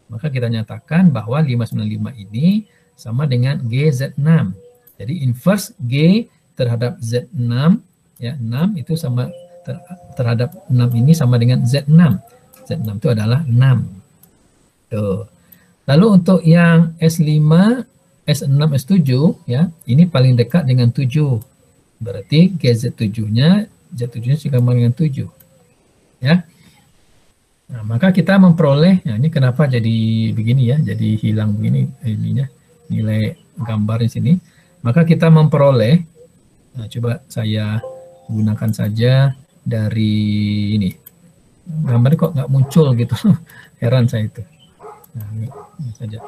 Maka kita nyatakan bahwa 595 ini sama dengan GZ6. Jadi inverse G terhadap Z6 ya, 6 itu sama terhadap 6 ini sama dengan Z6. Z6 itu adalah 6. Tuh. Lalu untuk yang S5, S6, S7 ya, ini paling dekat dengan 7. Berarti GZ7-nya, Z7-nya sama dengan 7. Ya. Nah, maka kita memperoleh, nah ini kenapa jadi begini ya, jadi hilang begini ininya, nilai gambar di sini. Maka kita memperoleh, nah coba saya gunakan saja dari ini, gambarnya kok nggak muncul gitu. Heran saya itu. Nah, ini saja.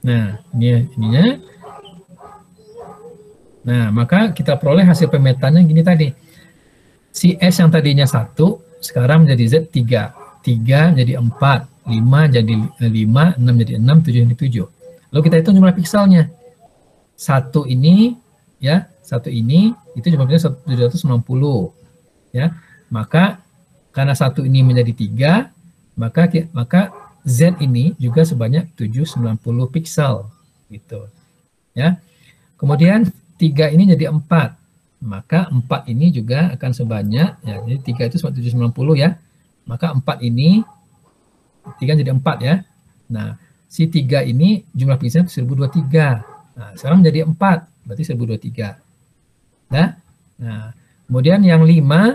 Nah, ini ininya. Nah, maka kita peroleh hasil pemetaan gini tadi. Si S yang tadinya 1, sekarang menjadi Z 3. 3 jadi 4, 5 jadi 5, 6 jadi 6, 7 jadi 7. Lalu kita hitung jumlah pikselnya. 1 ini, ya, 1 ini, itu jumlah pikselnya 790. Ya, maka karena 1 ini menjadi 3, maka Z ini juga sebanyak 790 piksel. Gitu. Ya. Kemudian 3 ini jadi 4. Maka 4 ini juga akan sebanyak, ya, jadi 3 itu 790 ya. Maka 4 ini, 3 jadi 4 ya. Nah, si 3 ini jumlah pikselnya 1023. Nah, sekarang menjadi 4, berarti 1023. Nah, kemudian yang 5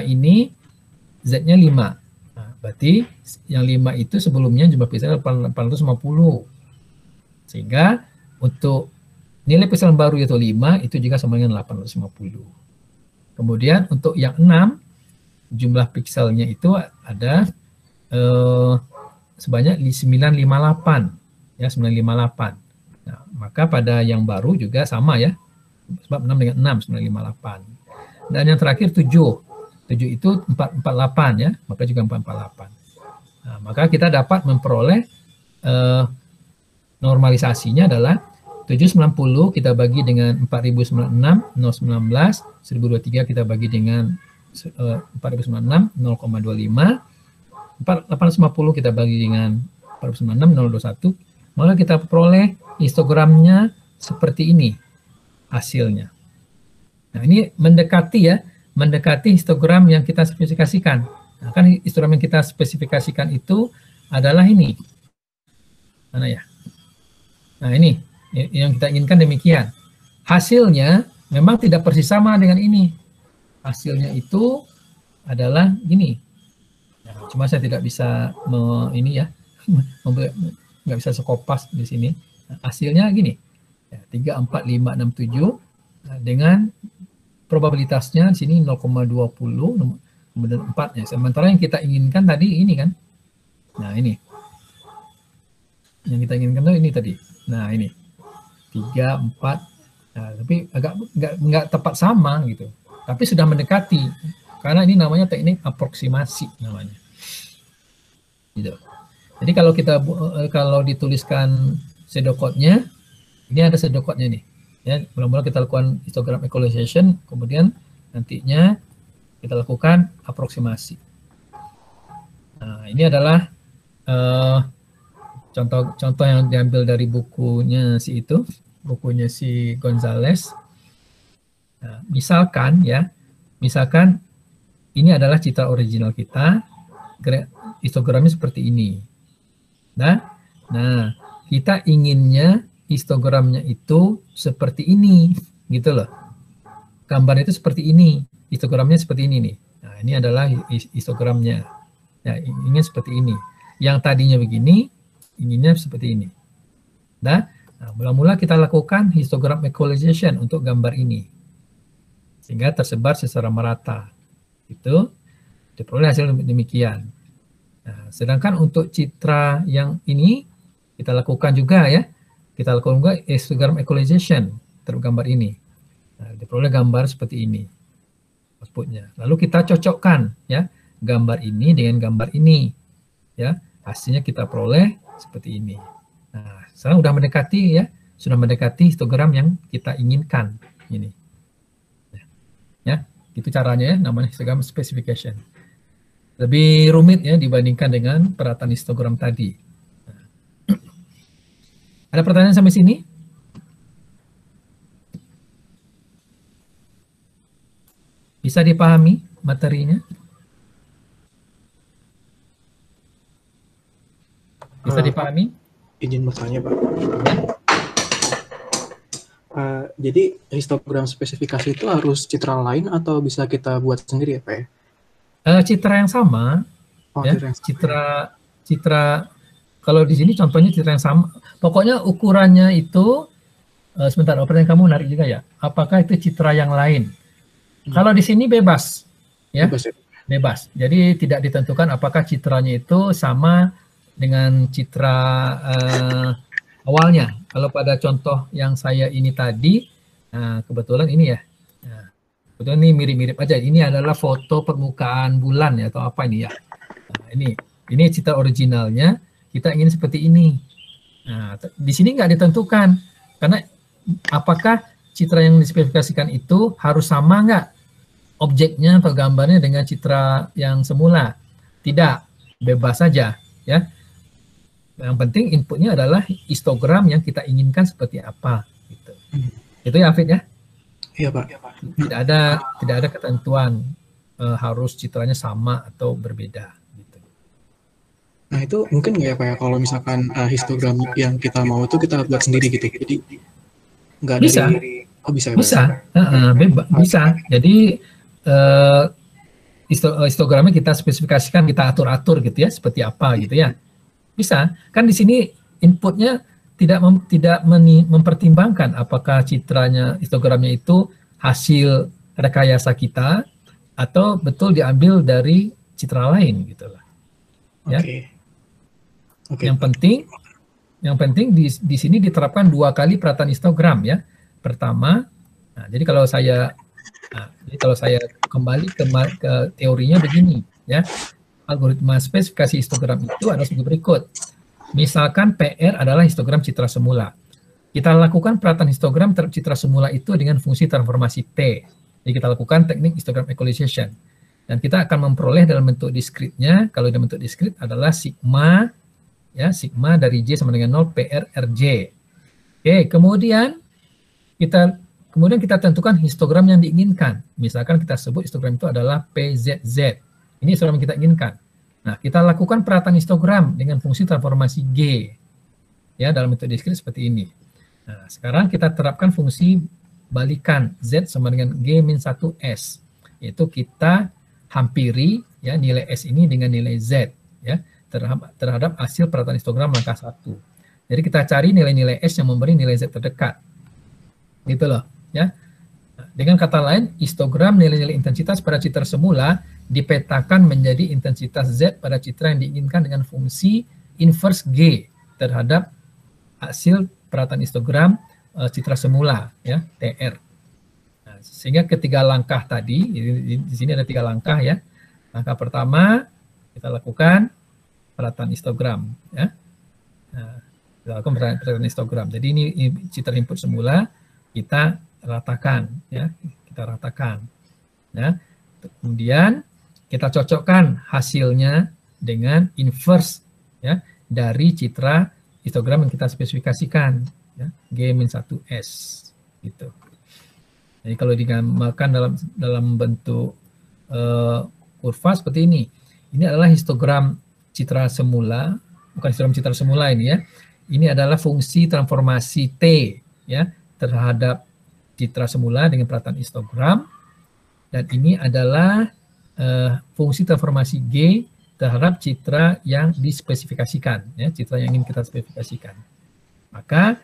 ini Z-nya 5. Nah, berarti yang 5 itu sebelumnya jumlah pikselnya 850. Sehingga untuk nilai piksel baru yaitu 5 itu juga sama dengan 850. Kemudian untuk yang 6 jumlah pikselnya itu ada sebanyak 958 ya, 958. Nah, maka pada yang baru juga sama ya. Sebab 6 dengan 6 958. Dan yang terakhir 7. 7 itu 448 ya, maka juga 448. Nah, maka kita dapat memperoleh normalisasinya adalah 790 kita bagi dengan 4096 019, 1023 kita bagi dengan 4096 0,25, 850 kita bagi dengan 496 021, maka kita peroleh histogramnya seperti ini hasilnya. Nah, ini mendekati histogram yang kita spesifikasikan. Nah, kan histogram yang kita spesifikasikan itu adalah ini. Mana ya? Nah, ini yang kita inginkan demikian. Hasilnya memang tidak persis sama dengan ini. Hasilnya itu adalah gini. Nah, cuma saya tidak bisa nggak bisa sekopas di sini. Nah, hasilnya gini. 3, 4, 5, 6, 7 dengan probabilitasnya di sini 0,20 kemudian 4 ya. Sementara yang kita inginkan tadi ini kan. Nah, ini. Yang kita inginkan itu ini tadi. Nah, ini. 3, 4, nah, tapi agak nggak tepat sama gitu. Tapi sudah mendekati, karena ini namanya teknik aproksimasi namanya. Gitu. Jadi kalau dituliskan pseudocode-nya, ini ada pseudocode-nya nih. Ya, mula-mula kita lakukan histogram equalization, kemudian nantinya kita lakukan aproksimasi. Nah, ini adalah contoh yang diambil dari bukunya si Gonzales. Nah, misalkan ini adalah citra original kita, histogramnya seperti ini. Nah, kita inginnya histogramnya itu seperti ini, gitu loh. Gambarnya itu seperti ini, histogramnya seperti ini nih. Nah, ini adalah histogramnya. Ya, ingin seperti ini. Yang tadinya begini, inginnya seperti ini. Nah, mula-mula kita lakukan histogram equalization untuk gambar ini. Sehingga tersebar secara merata. Itu diperoleh hasil demikian. Nah, sedangkan untuk citra yang ini, kita lakukan juga ya. Kita lakukan juga histogram equalization terhadap gambar ini. Nah, diperoleh gambar seperti ini. Outputnya. Lalu kita cocokkan ya gambar ini dengan gambar ini. Ya, hasilnya kita peroleh seperti ini. Nah, sekarang sudah mendekati histogram yang kita inginkan ini. Ya, itu caranya ya, namanya histogram specification. Lebih rumit ya dibandingkan dengan perataan histogram tadi. Nah. Ada pertanyaan sampai sini? Bisa dipahami materinya? Bisa dipahami? Izin bertanya, Pak. Jadi histogram spesifikasi itu harus citra lain atau bisa kita buat sendiri ya, Pak ya? Citra yang sama. Oh, ya. Citra kalau di sini contohnya citra yang sama. Pokoknya ukurannya itu sebentar, operator kamu menarik juga ya. Apakah itu citra yang lain? Kalau di sini bebas, ya, Bebas ya? bebas. Jadi tidak ditentukan apakah citranya itu sama dengan citra awalnya. Kalau pada contoh yang saya ini tadi, nah, kebetulan ini ya, nah, kebetulan ini mirip-mirip aja. Ini adalah foto permukaan bulan ya atau apa ini ya. Nah, ini citra originalnya. Kita ingin seperti ini. Nah, di sini nggak ditentukan karena apakah citra yang dispesifikasikan itu harus sama nggak objeknya atau gambarnya dengan citra yang semula. Tidak, bebas saja ya. Yang penting inputnya adalah histogram yang kita inginkan seperti apa gitu. Itu ya Afid ya. Iya Pak. Tidak ada ketentuan harus citranya sama atau berbeda gitu. Nah itu mungkin nggak ya Pak ya kalau misalkan histogram yang kita mau itu kita buat sendiri gitu. Jadi nggak Bisa. dari oh bisa ya Pak? Bisa, bisa. Jadi histogramnya kita spesifikasikan, kita atur-atur gitu ya, seperti apa gitu ya. Bisa. Kan di sini inputnya tidak mempertimbangkan apakah citranya, histogramnya itu hasil rekayasa kita atau betul diambil dari citra lain gitu lah. Ya. Oke. Yang penting di sini diterapkan 2 kali perataan histogram ya. Pertama, nah, jadi kalau saya kembali ke teorinya begini ya. Algoritma spesifikasi histogram itu adalah sebagai berikut. Misalkan PR adalah histogram citra semula. Kita lakukan perataan histogram terhadap citra semula itu dengan fungsi transformasi T. Jadi kita lakukan teknik histogram equalization. Dan kita akan memperoleh dalam bentuk diskritnya, kalau dalam bentuk diskrit adalah sigma, ya, sigma dari J sama dengan 0 PR RJ. Oke, kemudian kita tentukan histogram yang diinginkan. Misalkan kita sebut histogram itu adalah PZZ. Ini histogram yang kita inginkan. Nah, kita lakukan perataan histogram dengan fungsi transformasi G. Ya, dalam bentuk diskrit seperti ini. Nah, sekarang kita terapkan fungsi balikan Z sama dengan G-1S. Yaitu kita hampiri ya nilai S ini dengan nilai Z ya terhadap hasil perataan histogram langkah 1. Jadi kita cari nilai-nilai S yang memberi nilai Z terdekat. Gitu loh, ya. Dengan kata lain, histogram nilai-nilai intensitas pada citra semula dipetakan menjadi intensitas Z pada citra yang diinginkan dengan fungsi inverse G terhadap hasil perataan histogram citra semula, ya, TR. Nah, sehingga ketiga langkah tadi, di sini ada 3 langkah ya. Langkah pertama kita lakukan perataan histogram, ya. Nah, kita lakukan perataan histogram. Jadi ini citra input semula kita ratakan, ya, kita ratakan, ya. Kemudian kita cocokkan hasilnya dengan inverse, ya, dari citra histogram yang kita spesifikasikan, ya, G-1S, gitu. Jadi kalau digambarkan dalam bentuk kurva seperti ini adalah histogram citra semula, bukan histogram citra semula ini ya. Ini adalah fungsi transformasi T, ya, terhadap citra semula dengan perataan histogram, dan ini adalah fungsi transformasi G terhadap citra yang dispesifikasikan, ya, citra yang ingin kita spesifikasikan. Maka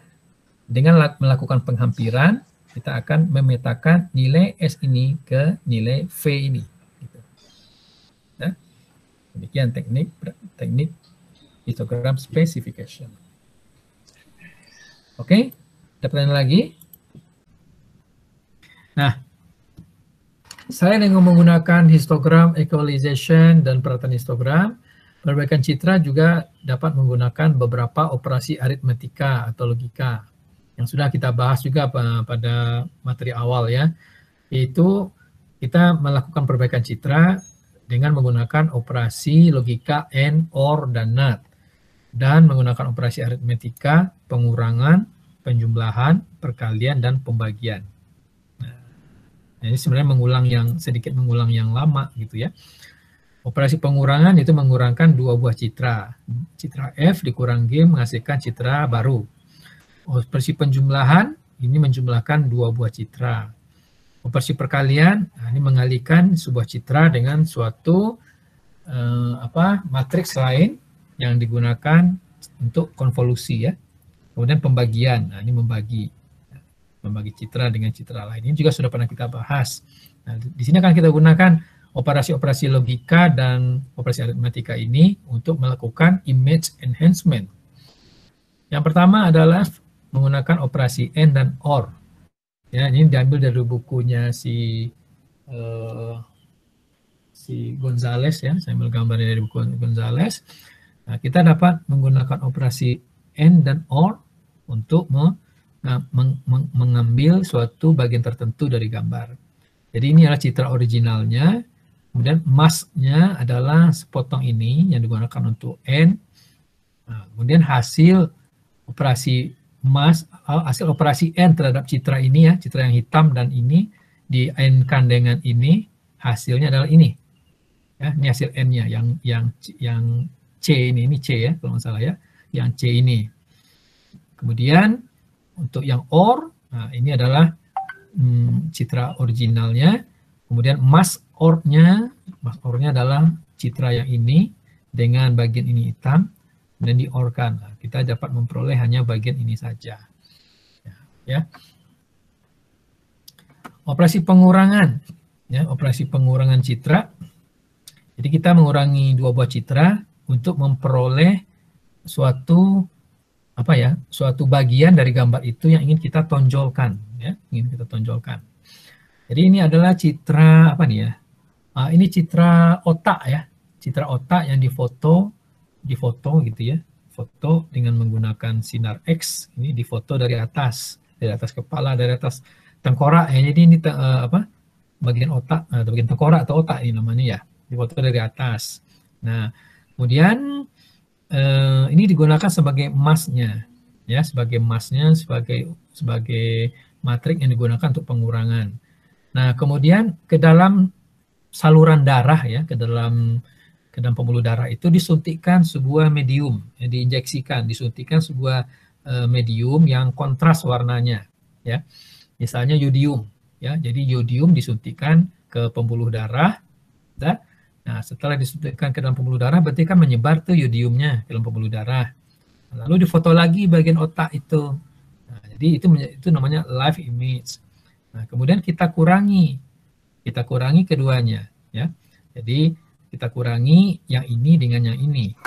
dengan melakukan penghampiran, kita akan memetakan nilai S ini ke nilai V ini. Gitu. Ya. Demikian teknik histogram specification. Oke, ada pertanyaan lagi? Nah, saya dengan menggunakan histogram equalization dan perataan histogram, perbaikan citra juga dapat menggunakan beberapa operasi aritmetika atau logika yang sudah kita bahas juga pada materi awal ya, yaitu kita melakukan perbaikan citra dengan menggunakan operasi logika AND, OR, dan NOT, dan menggunakan operasi aritmetika, pengurangan, penjumlahan, perkalian, dan pembagian. Ini sebenarnya sedikit mengulang yang lama gitu ya. Operasi pengurangan itu mengurangkan 2 buah citra. Citra F dikurang G menghasilkan citra baru. Operasi penjumlahan ini menjumlahkan 2 buah citra. Operasi perkalian ini mengalihkan sebuah citra dengan suatu matriks lain yang digunakan untuk konvolusi ya. Kemudian pembagian, ini membagi. membagi citra dengan citra lain. Ini juga sudah pernah kita bahas. Nah, di sini akan kita gunakan operasi-operasi logika dan operasi aritmatika ini untuk melakukan image enhancement. Yang pertama adalah menggunakan operasi AND dan OR. Ya, ini diambil dari bukunya si Gonzales ya. Saya ambil gambarnya dari buku Gonzales. Nah, kita dapat menggunakan operasi AND dan OR untuk mengambil suatu bagian tertentu dari gambar. Jadi ini adalah citra originalnya, kemudian masknya adalah sepotong ini yang digunakan untuk AND. Nah, kemudian hasil operasi mask, hasil operasi AND terhadap citra ini ya, citra yang hitam dan ini di AND-kan dengan ini, hasilnya adalah ini. Ya, ini hasil N-nya yang C ini C ya kalau nggak salah ya, yang C ini. Kemudian untuk yang OR, nah ini adalah citra originalnya. Kemudian mask OR-nya adalah citra yang ini dengan bagian ini hitam dan di-OR-kan. Nah, kita dapat memperoleh hanya bagian ini saja. Ya. Operasi pengurangan, ya, operasi pengurangan citra. Jadi kita mengurangi dua buah citra untuk memperoleh suatu suatu bagian dari gambar itu yang ingin kita tonjolkan, ya, ingin kita tonjolkan. Jadi ini adalah citra apa nih ya? Ini citra otak ya, citra otak yang difoto gitu ya, foto dengan menggunakan sinar X. Ini difoto dari atas kepala, dari atas tengkorak. Ya. Jadi ini bagian otak, bagian tengkorak atau otak ini namanya ya, difoto dari atas. Nah, kemudian ini digunakan sebagai masknya, ya, sebagai masknya, sebagai matrik yang digunakan untuk pengurangan. Nah, kemudian ke dalam saluran darah, ya, ke dalam pembuluh darah itu disuntikkan sebuah medium, ya, disuntikkan sebuah medium yang kontras warnanya, ya, misalnya yodium, ya, jadi yodium disuntikkan ke pembuluh darah, ya. Nah, setelah disuntikkan ke dalam pembuluh darah, berarti kan menyebar tuh yodiumnya ke dalam pembuluh darah. Lalu difoto lagi bagian otak itu. Nah, jadi itu namanya live image. Nah, kemudian kita kurangi keduanya, ya. Jadi kita kurangi yang ini dengan yang ini.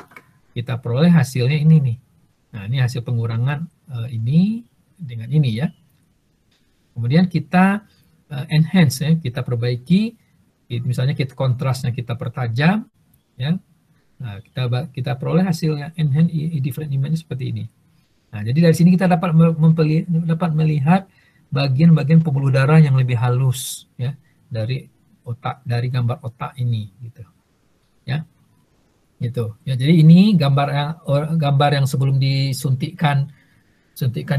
Kita peroleh hasilnya ini nih. Nah, ini hasil pengurangan ini dengan ini ya. Kemudian kita enhance ya, kita perbaiki. Misalnya kontrasnya kita pertajam, ya. Nah, kita peroleh hasilnya enhance different image seperti ini. Nah, jadi dari sini kita dapat melihat bagian-bagian pembuluh darah yang lebih halus, ya, dari gambar otak ini, gitu, ya, gitu. Ya, jadi ini gambar yang sebelum disuntikkan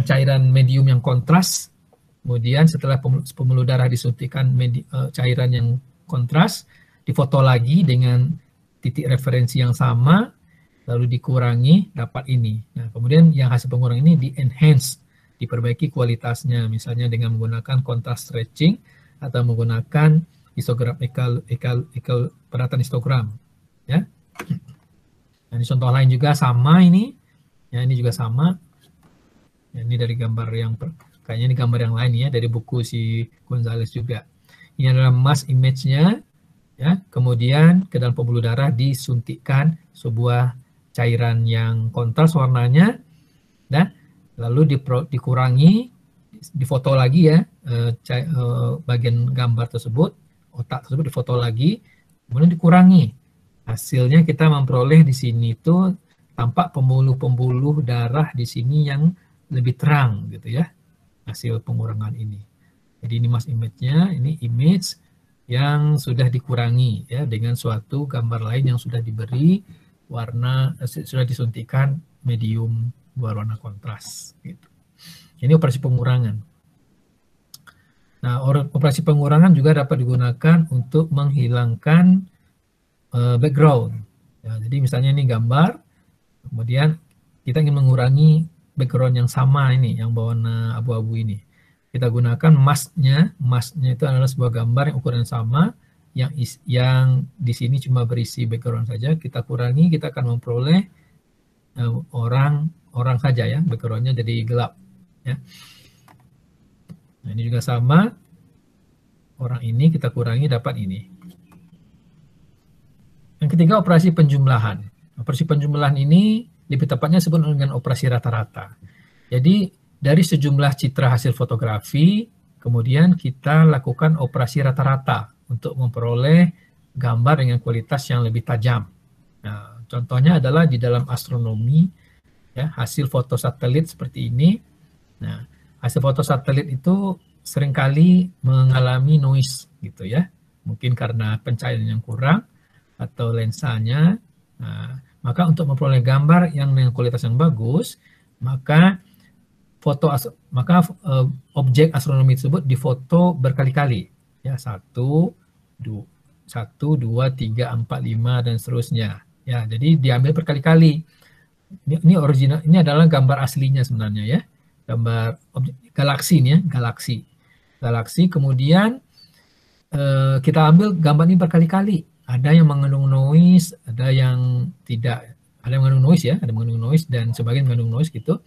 cairan medium yang kontras, kemudian setelah pembuluh darah disuntikkan cairan yang kontras, difoto lagi dengan titik referensi yang sama, lalu dikurangi, dapat ini. Nah, kemudian yang hasil pengurangan ini di-enhance, diperbaiki kualitasnya, misalnya dengan menggunakan contrast stretching atau menggunakan histogram peratan histogram, ya. Nah, ini contoh lain juga sama ini, ya, ini juga sama. Ya, ini dari gambar kayaknya ini gambar yang lain ya, dari buku si Gonzales juga. Ini adalah mask image-nya, ya. Kemudian ke dalam pembuluh darah disuntikkan sebuah cairan yang kontras warnanya, dan lalu dikurangi, difoto lagi ya, bagian gambar tersebut, otak tersebut difoto lagi, kemudian dikurangi. Hasilnya kita memperoleh di sini itu tampak pembuluh-pembuluh darah di sini yang lebih terang gitu ya, hasil pengurangan ini. Jadi ini mask image-nya, ini image yang sudah dikurangi ya dengan suatu gambar lain yang sudah diberi warna, sudah disuntikan medium berwarna kontras. Gitu. Ini operasi pengurangan. Nah, operasi pengurangan juga dapat digunakan untuk menghilangkan background. Ya, jadi misalnya ini gambar, kemudian kita ingin mengurangi background yang sama ini, yang berwarna abu-abu ini. Kita gunakan masknya itu adalah sebuah gambar yang ukuran sama, yang di sini cuma berisi background saja. Kita kurangi, kita akan memperoleh orang saja ya, backgroundnya jadi gelap. Ya. Nah, ini juga sama. Orang ini kita kurangi dapat ini. Yang ketiga, operasi penjumlahan. Operasi penjumlahan ini lebih tepatnya disebut dengan operasi rata-rata. Jadi dari sejumlah citra hasil fotografi, kemudian kita lakukan operasi rata-rata untuk memperoleh gambar dengan kualitas yang lebih tajam. Nah, contohnya adalah di dalam astronomi, ya, hasil foto satelit seperti ini. Nah, hasil foto satelit itu seringkali mengalami noise gitu ya, mungkin karena pencahayaan yang kurang atau lensanya. Nah, maka untuk memperoleh gambar yang dengan kualitas yang bagus, maka objek astronomi tersebut difoto berkali-kali, ya, 1, 2, 3, 4, 5 dan seterusnya. Ya, jadi diambil berkali-kali. Ini original, ini adalah gambar aslinya sebenarnya ya, gambar objek galaksi nih ya, galaksi. Kemudian kita ambil gambar ini berkali-kali. Ada yang mengandung noise, ada yang tidak, ada yang mengandung noise ya, ada yang mengandung noise dan sebagian mengandung noise gitu.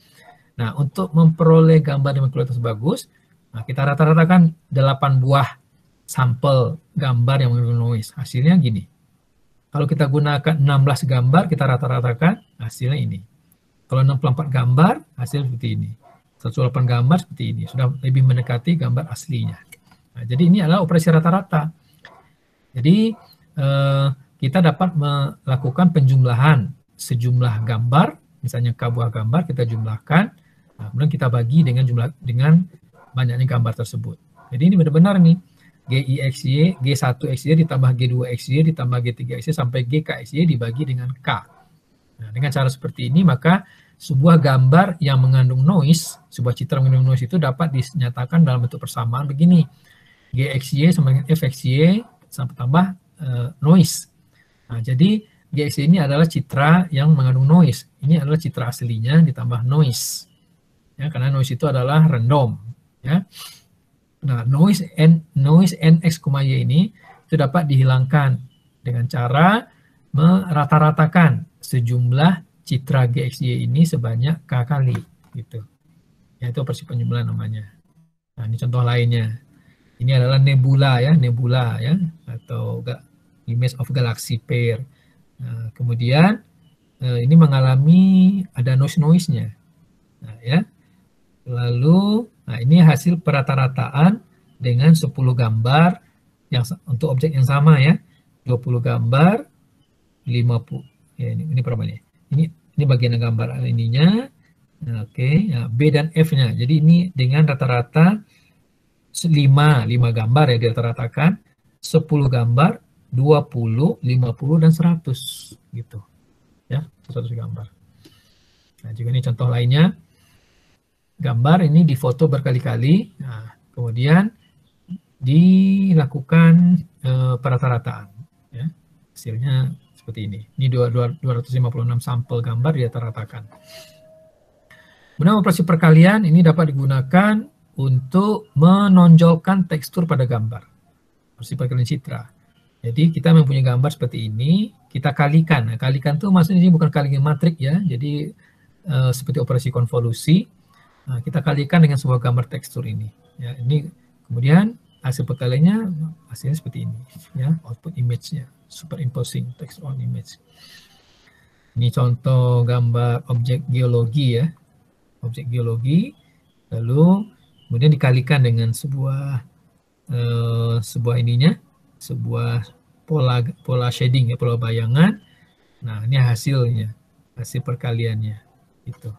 Nah, untuk memperoleh gambar dengan kualitas bagus, nah kita rata-ratakan 8 buah sampel gambar yang mengandung noise. Hasilnya gini. Kalau kita gunakan 16 gambar, kita rata-ratakan hasilnya ini. Kalau 64 gambar, hasil seperti ini. 108 gambar seperti ini. Sudah lebih mendekati gambar aslinya. Nah, jadi ini adalah operasi rata-rata. Jadi kita dapat melakukan penjumlahan sejumlah gambar, misalnya K buah gambar kita jumlahkan, nah, kemudian kita bagi dengan banyaknya gambar tersebut. Jadi ini benar-benar nih GIXY, G1XY ditambah G2XY ditambah G3XY sampai GKXY dibagi dengan K. Nah, dengan cara seperti ini maka sebuah gambar yang mengandung noise, sebuah citra mengandung noise itu dapat dinyatakan dalam bentuk persamaan begini. GXY sama dengan FXY sampai tambah noise. Nah, jadi GXY ini adalah citra yang mengandung noise. Ini adalah citra aslinya ditambah noise. Ya, karena noise itu adalah random. Ya. Nah, noise nx, y ini itu dapat dihilangkan dengan cara merata-ratakan sejumlah citra GXY ini sebanyak K kali. Gitu. Ya, itu operasi penjumlahan namanya. Nah, ini contoh lainnya. Ini adalah nebula ya, atau image of galaxy pair. Nah, kemudian ini mengalami ada noise-nya. Nah, ya. Lalu, nah ini hasil perata-rataan dengan 10 gambar yang untuk objek yang sama ya. 20 gambar, 50. Ya, ini berapa nih? Ini bagian gambar ininya. Nah, oke, nah, B dan F-nya. Jadi ini dengan rata-rata 5 gambar ya dirata-ratakan, 10 gambar, 20, 50 dan 100 gitu. Ya, 100 gambar. Nah, juga ini contoh lainnya. Gambar ini difoto berkali-kali. Nah, kemudian dilakukan perata-rataan ya. Hasilnya seperti ini. Ini 256 sampel gambar dirata-ratakan. Kemudian operasi perkalian ini dapat digunakan untuk menonjolkan tekstur pada gambar. Operasi perkalian citra. Jadi kita mempunyai gambar seperti ini, kita kalikan. Nah, kalikan itu maksudnya ini bukan kalikan matrik ya. Jadi seperti operasi konvolusi. Nah, kita kalikan dengan sebuah gambar tekstur ini. Ya, ini kemudian hasil perkaliannya hasilnya seperti ini. Ya, output image-nya, superimposing text on image. Ini contoh gambar objek geologi ya, objek geologi. Lalu kemudian dikalikan dengan sebuah pola shading ya, pola bayangan. Nah, ini hasilnya, hasil perkaliannya itu.